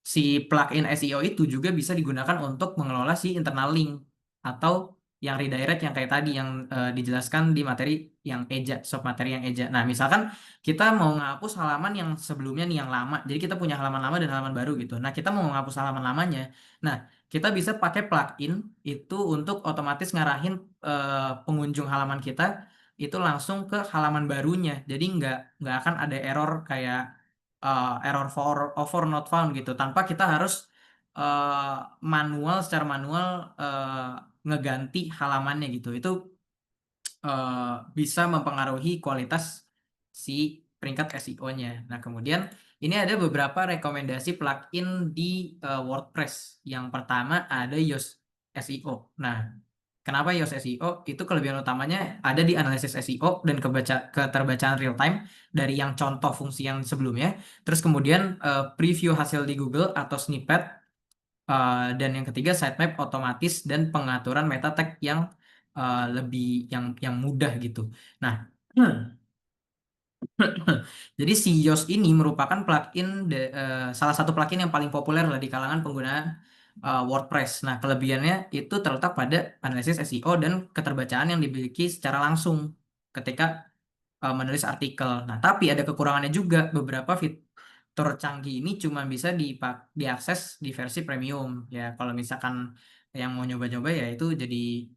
si plugin SEO itu juga bisa digunakan untuk mengelola si internal link atau yang redirect yang kayak tadi yang dijelaskan di materi yang eja, sub materi yang eja. Nah, misalkan kita mau ngapus halaman yang sebelumnya nih yang lama. Jadi kita punya halaman lama dan halaman baru gitu. Nah, kita mau ngapus halaman lamanya. Nah, kita bisa pakai plugin itu untuk otomatis ngarahin pengunjung halaman kita itu langsung ke halaman barunya. Jadi nggak akan ada error kayak error for not found gitu tanpa kita harus secara manual ngeganti halamannya gitu. Itu bisa mempengaruhi kualitas si peringkat SEO-nya. Nah, kemudian ini ada beberapa rekomendasi plugin di WordPress. Yang pertama ada Yoast SEO. Nah, kenapa Yoast SEO? Itu kelebihan utamanya ada di analisis SEO dan keterbacaan real time dari yang contoh fungsi yang sebelumnya. Terus kemudian preview hasil di Google atau snippet. Dan yang ketiga sitemap otomatis dan pengaturan meta tag yang lebih yang mudah gitu. Nah, jadi si Yoast ini merupakan salah satu plugin yang paling populer lah di kalangan pengguna WordPress. Nah, kelebihannya itu terletak pada analisis SEO dan keterbacaan yang dimiliki secara langsung ketika menulis artikel. Nah, tapi ada kekurangannya juga. Beberapa tercanggih ini cuma bisa diakses di versi premium ya. Kalau misalkan yang mau nyoba-nyoba ya itu jadi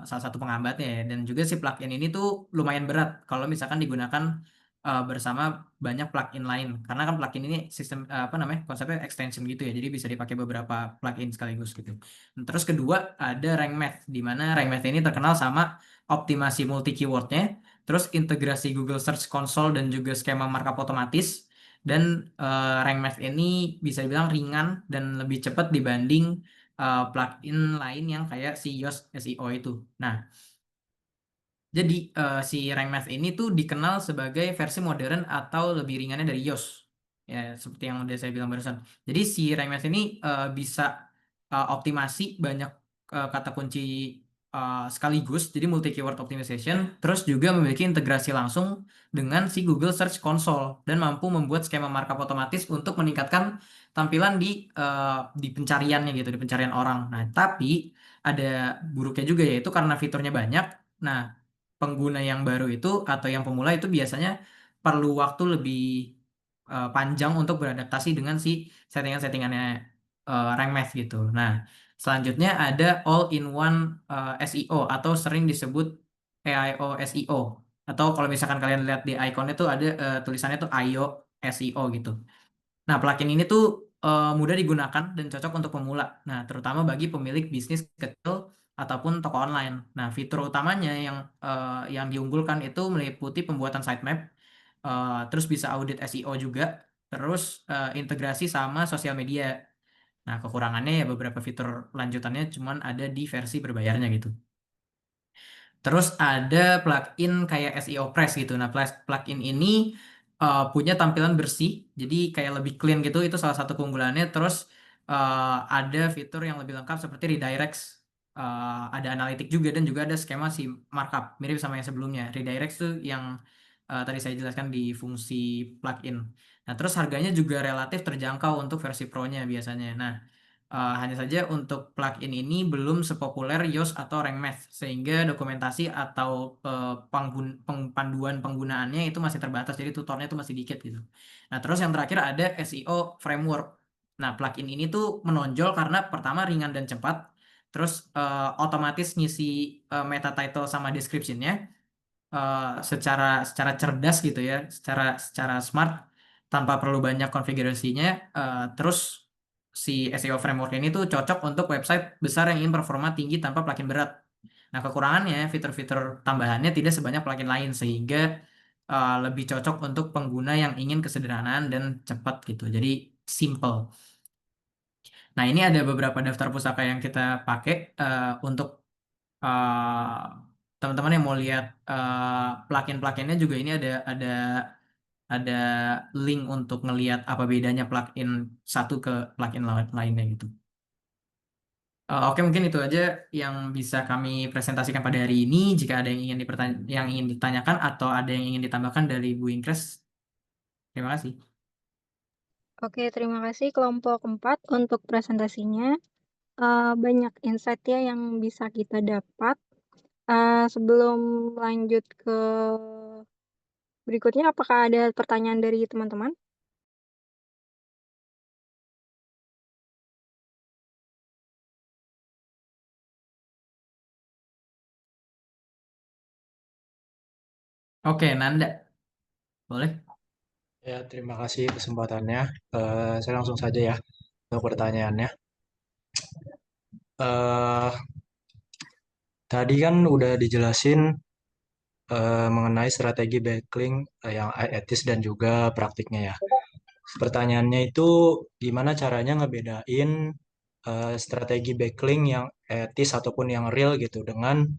salah satu penghambatnya ya. Dan juga si plugin ini tuh lumayan berat kalau misalkan digunakan bersama banyak plugin lain, karena kan plugin ini sistem apa namanya, konsepnya extension gitu ya, jadi bisa dipakai beberapa plugin sekaligus gitu. Terus kedua ada rank math, di mana rank math ini terkenal sama optimasi multi keywordnya, terus integrasi Google Search Console dan juga skema markup otomatis. Dan rank math ini bisa dibilang ringan dan lebih cepat dibanding plugin lain yang kayak si Yoast SEO itu. Nah, jadi si rank math ini tuh dikenal sebagai versi modern atau lebih ringannya dari Yoast. Ya, seperti yang udah saya bilang barusan. Jadi si rank math ini bisa optimasi banyak kata kunci sekaligus, jadi multi keyword optimization, terus juga memiliki integrasi langsung dengan si Google Search Console dan mampu membuat skema markup otomatis untuk meningkatkan tampilan di pencariannya gitu, di pencarian orang. Nah, tapi ada buruknya juga, yaitu karena fiturnya banyak. Nah, pengguna yang baru itu atau yang pemula itu biasanya perlu waktu lebih panjang untuk beradaptasi dengan si settingan-settingannya rank math gitu. Nah, selanjutnya ada all-in-one SEO atau sering disebut AIO SEO. Atau kalau misalkan kalian lihat di ikonnya tuh ada tulisannya tuh IO SEO gitu. Nah, plugin ini tuh mudah digunakan dan cocok untuk pemula. Nah, terutama bagi pemilik bisnis kecil ataupun toko online. Nah, fitur utamanya yang diunggulkan itu meliputi pembuatan sitemap, terus bisa audit SEO juga, terus integrasi sama sosial media. Nah, kekurangannya ya beberapa fitur lanjutannya cuman ada di versi berbayarnya gitu. Terus ada plugin kayak SEO Press gitu. Nah, plugin ini punya tampilan bersih, jadi kayak lebih clean gitu. Itu salah satu keunggulannya. Terus ada fitur yang lebih lengkap seperti redirects, ada analitik juga, dan juga ada skema si markup, mirip sama yang sebelumnya. Redirects tuh yang tadi saya jelaskan di fungsi plugin. Nah, terus harganya juga relatif terjangkau untuk versi Pro-nya biasanya. Nah, hanya saja untuk plugin ini belum sepopuler Yoast atau Rank Math, sehingga dokumentasi atau panduan penggunaannya itu masih terbatas, jadi tutornya itu masih dikit gitu. Nah, terus yang terakhir ada SEO Framework. Nah, plugin ini tuh menonjol karena pertama ringan dan cepat, terus otomatis ngisi meta title sama description-nya secara cerdas gitu ya, secara smart, tanpa perlu banyak konfigurasinya. Terus si SEO framework ini tuh cocok untuk website besar yang ingin performa tinggi tanpa plugin berat. Nah, kekurangannya fitur-fitur tambahannya tidak sebanyak plugin lain, sehingga lebih cocok untuk pengguna yang ingin kesederhanaan dan cepat gitu. Jadi simple. Nah, ini ada beberapa daftar pusaka yang kita pakai untuk teman-teman yang mau lihat plugin-pluginnya juga. Ini ada link untuk ngelihat apa bedanya plugin satu ke plugin lainnya gitu. Oke, mungkin itu aja yang bisa kami presentasikan pada hari ini. Jika ada yang ingin ditanyakan atau ada yang ingin ditambahkan dari Bu Ingkres, terima kasih. Oke, terima kasih kelompok 4 untuk presentasinya. Banyak insight ya yang bisa kita dapat. Sebelum lanjut ke berikutnya, apakah ada pertanyaan dari teman-teman? Oke, Nanda, boleh? Ya, terima kasih kesempatannya. Saya langsung saja ya untuk pertanyaannya. Eh, Tadi kan udah dijelasin mengenai strategi backlink yang etis dan juga praktiknya ya. Pertanyaannya itu gimana caranya ngebedain strategi backlink yang etis ataupun yang real gitu dengan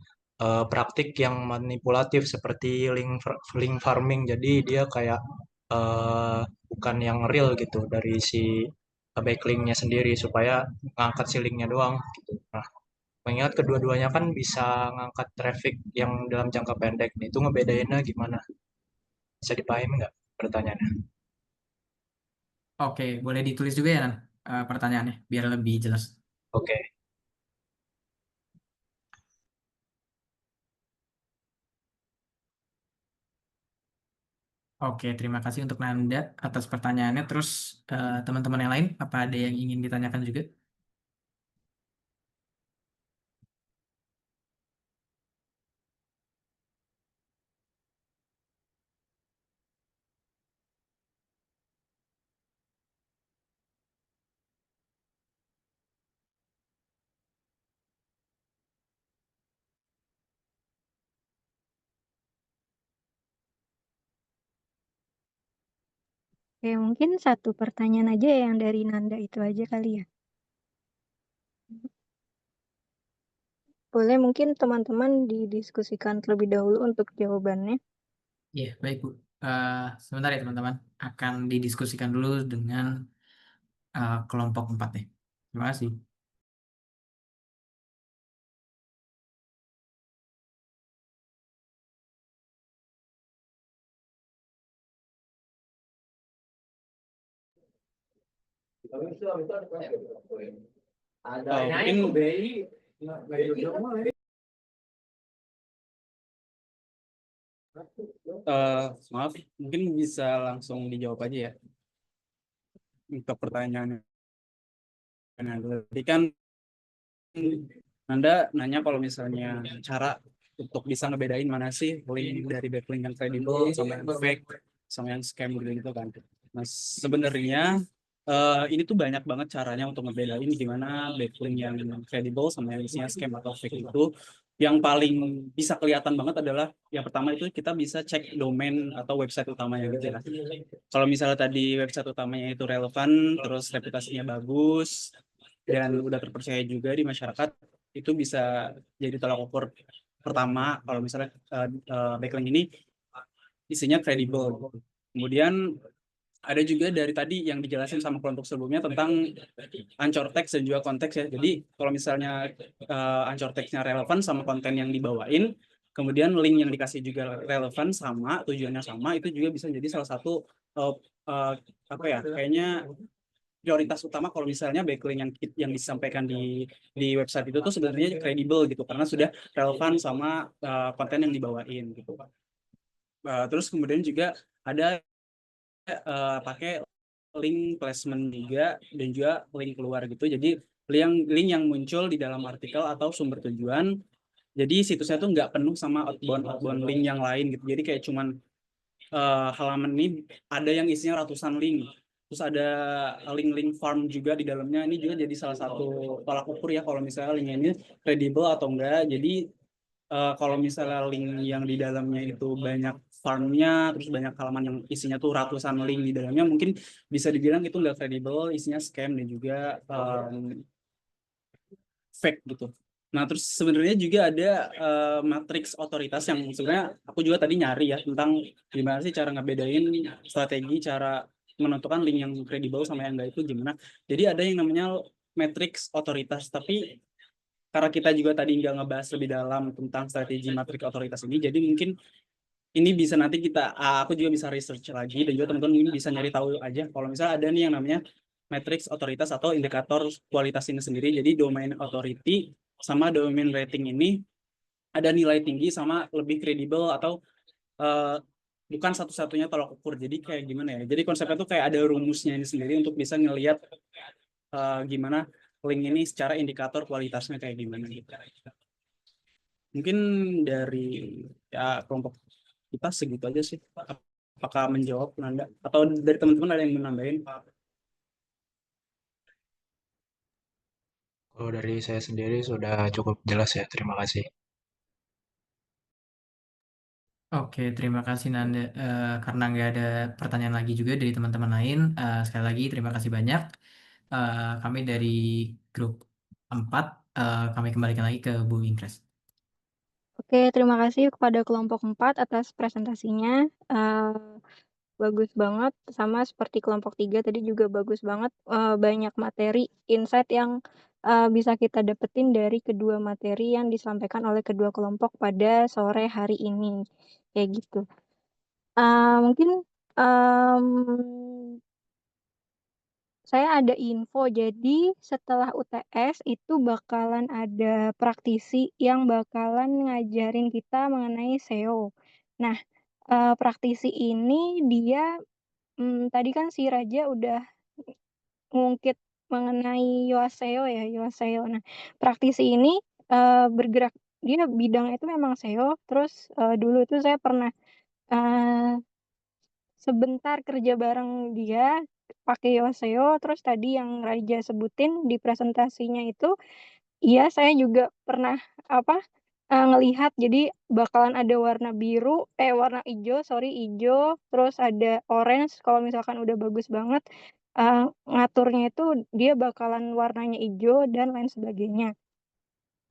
praktik yang manipulatif seperti link farming. Jadi dia kayak bukan yang real gitu dari si backlinknya sendiri supaya ngangkat si linknya doang gitu. Nah, mengingat kedua-duanya kan bisa ngangkat traffic yang dalam jangka pendek. Itu ngebedainnya gimana? Bisa dipahami nggak pertanyaannya? Oke, boleh ditulis juga ya, Nan, pertanyaannya biar lebih jelas. Oke. Oke, terima kasih untuk Nanda atas pertanyaannya. Terus teman-teman yang lain, apa ada yang ingin ditanyakan juga? Oke, mungkin satu pertanyaan aja yang dari Nanda itu aja kali ya. Boleh mungkin teman-teman didiskusikan terlebih dahulu untuk jawabannya. Iya, baik Bu. Sebentar ya teman-teman. Akan didiskusikan dulu dengan kelompok 4 nih. Terima kasih. Maaf, mungkin bisa langsung dijawab aja ya untuk pertanyaannya. Tadi kan Anda nanya kalau misalnya cara untuk bisa ngebedain mana sih link dari backlink yang kredibel sama yang fake sama yang scam gitu kan. Nah, sebenarnya ini tuh banyak banget caranya untuk ngebedain gimana backlink yang kredibel sama yang isinya scam atau fake itu. Yang paling bisa kelihatan banget adalah yang pertama itu kita bisa cek domain atau website utamanya gitu ya. Kalau misalnya tadi website utamanya itu relevan, terus reputasinya bagus, dan udah terpercaya juga di masyarakat, itu bisa jadi tolak ukur pertama kalau misalnya backlink ini isinya kredibel. Kemudian ada juga dari tadi yang dijelasin sama kelompok sebelumnya tentang anchor text dan juga konteks ya. Jadi kalau misalnya anchor textnya relevan sama konten yang dibawain, kemudian link yang dikasih juga relevan sama tujuannya sama, itu juga bisa jadi salah satu apa ya, kayaknya prioritas utama kalau misalnya backlink yang disampaikan di website itu tuh sebenarnya kredibel gitu karena sudah relevan sama konten yang dibawain gitu. Terus kemudian juga ada pakai link placement juga dan juga link keluar gitu. Jadi link yang muncul di dalam artikel atau sumber tujuan. Jadi situsnya tuh nggak penuh sama outbound link yang lain gitu. Jadi kayak cuman halaman ini ada yang isinya ratusan link. Terus ada link-link farm juga di dalamnya. Ini juga jadi salah satu tolak ukur ya kalau misalnya linknya ini kredibel atau enggak. Jadi kalau misalnya link yang di dalamnya itu banyak farmnya, terus banyak halaman yang isinya tuh ratusan link di dalamnya, mungkin bisa dibilang itu nggak kredibel, isinya scam dan juga fake gitu. Nah, terus sebenarnya juga ada matriks otoritas yang sebenarnya aku juga tadi nyari ya tentang gimana sih cara ngebedain strategi cara menentukan link yang kredibel sama yang enggak itu gimana. Jadi ada yang namanya matriks otoritas, tapi karena kita juga tadi nggak ngebahas lebih dalam tentang strategi matriks otoritas ini, jadi mungkin ini bisa nanti aku juga bisa research lagi dan juga teman-teman ini bisa nyari tahu aja kalau misalnya ada nih yang namanya matriks otoritas atau indikator kualitas ini sendiri. Jadi domain authority sama domain rating ini ada nilai tinggi sama lebih kredibel atau bukan satu-satunya tolak ukur. Jadi kayak gimana ya? Jadi konsepnya tuh kayak ada rumusnya ini sendiri untuk bisa ngelihat gimana link ini secara indikator kualitasnya kayak gimana gitu. Mungkin dari ya kelompok kita segitu aja sih. Apakah menjawab Nanda? Atau dari teman-teman ada yang menambahin? Kalau dari saya sendiri sudah cukup jelas ya, terima kasih. Oke, terima kasih Nanda. Karena nggak ada pertanyaan lagi juga dari teman-teman lain, sekali lagi terima kasih banyak. Kami dari grup 4, kami kembalikan lagi ke Bu Ingres. Oke, terima kasih kepada kelompok 4 atas presentasinya. Bagus banget, sama seperti kelompok 3 tadi juga bagus banget. Banyak materi, insight yang bisa kita dapetin dari kedua materi yang disampaikan oleh kedua kelompok pada sore hari ini. Kayak gitu. Mungkin saya ada info, jadi setelah UTS itu bakalan ada praktisi yang bakalan ngajarin kita mengenai SEO. Nah, praktisi ini dia tadi kan si Raja udah ngungkit mengenai Yoaseo ya, Yoaseo. Nah, praktisi ini bergerak dia bidangnya itu memang SEO. Terus dulu itu saya pernah eh, sebentar kerja bareng dia pakai Yoaseo. Terus tadi yang Raja sebutin di presentasinya itu, iya saya juga pernah apa ngelihat jadi bakalan ada warna biru, warna hijau, sorry hijau, terus ada orange kalau misalkan udah bagus banget. Ngaturnya itu dia bakalan warnanya hijau dan lain sebagainya.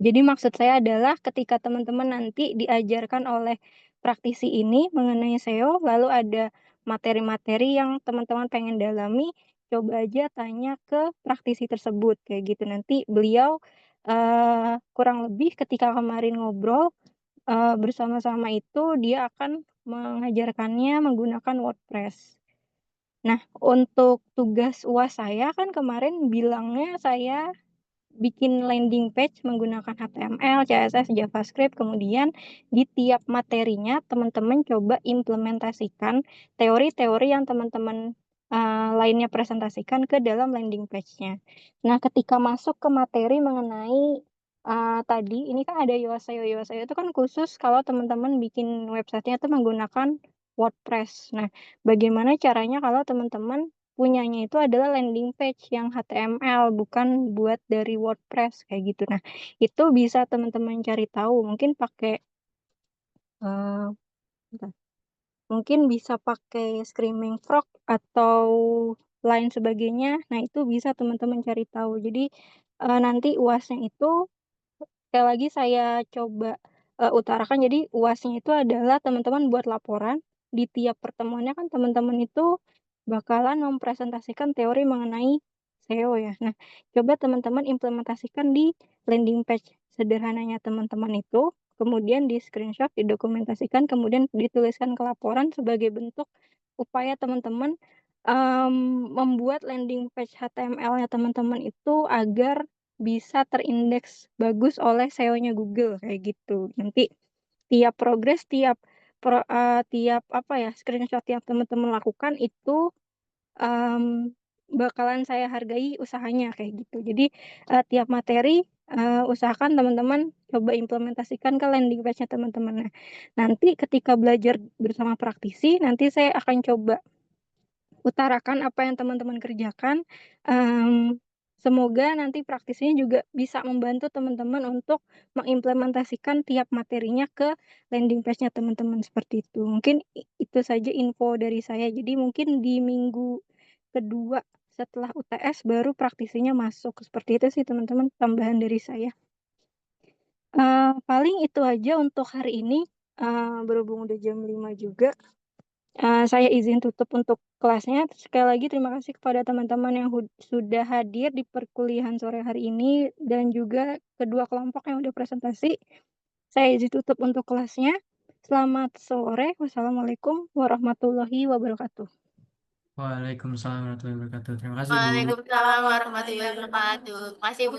Jadi maksud saya adalah ketika teman-teman nanti diajarkan oleh praktisi ini mengenai SEO, lalu ada materi-materi yang teman-teman pengen dalami, coba aja tanya ke praktisi tersebut kayak gitu. Nanti beliau kurang lebih ketika kemarin ngobrol bersama-sama itu dia akan mengajarkannya menggunakan WordPress. Nah, untuk tugas UAS saya kan kemarin bilangnya saya bikin landing page menggunakan HTML, CSS, JavaScript, kemudian di tiap materinya teman-teman coba implementasikan teori-teori yang teman-teman lainnya presentasikan ke dalam landing page-nya. Nah, ketika masuk ke materi mengenai tadi, ini kan ada Yoaseo. Yoaseo itu kan khusus kalau teman-teman bikin websitenya itu menggunakan WordPress. Nah, bagaimana caranya kalau teman-teman punyanya itu adalah landing page yang HTML, bukan buat dari WordPress kayak gitu. Nah, itu bisa teman-teman cari tahu. Mungkin pakai bentar. Mungkin bisa pakai Screaming Frog atau lain sebagainya. Nah, itu bisa teman-teman cari tahu. Jadi nanti UASnya itu sekali lagi saya coba utarakan. Jadi UASnya itu adalah teman-teman buat laporan. Di tiap pertemuannya kan teman-teman itu bakalan mempresentasikan teori mengenai SEO ya. Nah, coba teman-teman implementasikan di landing page sederhananya teman-teman itu, kemudian di screenshot, didokumentasikan, kemudian dituliskan ke laporan sebagai bentuk upaya teman-teman membuat landing page HTML-nya teman-teman itu agar bisa terindeks bagus oleh SEO-nya Google kayak gitu. Nanti tiap progres, tiap apa ya screenshot yang teman-teman lakukan itu bakalan saya hargai usahanya kayak gitu. Jadi tiap materi usahakan teman-teman coba implementasikan ke landing page-nya teman-teman. Nah, nanti ketika belajar bersama praktisi, nanti saya akan coba utarakan apa yang teman-teman kerjakan. Semoga nanti praktisinya juga bisa membantu teman-teman untuk mengimplementasikan tiap materinya ke landing page-nya teman-teman seperti itu. Mungkin itu saja info dari saya. Jadi mungkin di minggu kedua setelah UTS baru praktisinya masuk. Seperti itu sih teman-teman tambahan dari saya. Paling itu aja untuk hari ini. Berhubung udah jam 5 juga. Saya izin tutup untuk kelasnya. Sekali lagi terima kasih kepada teman-teman yang sudah hadir di perkuliahan sore hari ini dan juga kedua kelompok yang udah presentasi. Saya izin tutup untuk kelasnya. Selamat sore. Wassalamualaikum warahmatullahi wabarakatuh. Waalaikumsalam warahmatullahi wabarakatuh. Terima kasih, Bu. Waalaikumsalam warahmatullahi wabarakatuh. Terima kasih, Bu.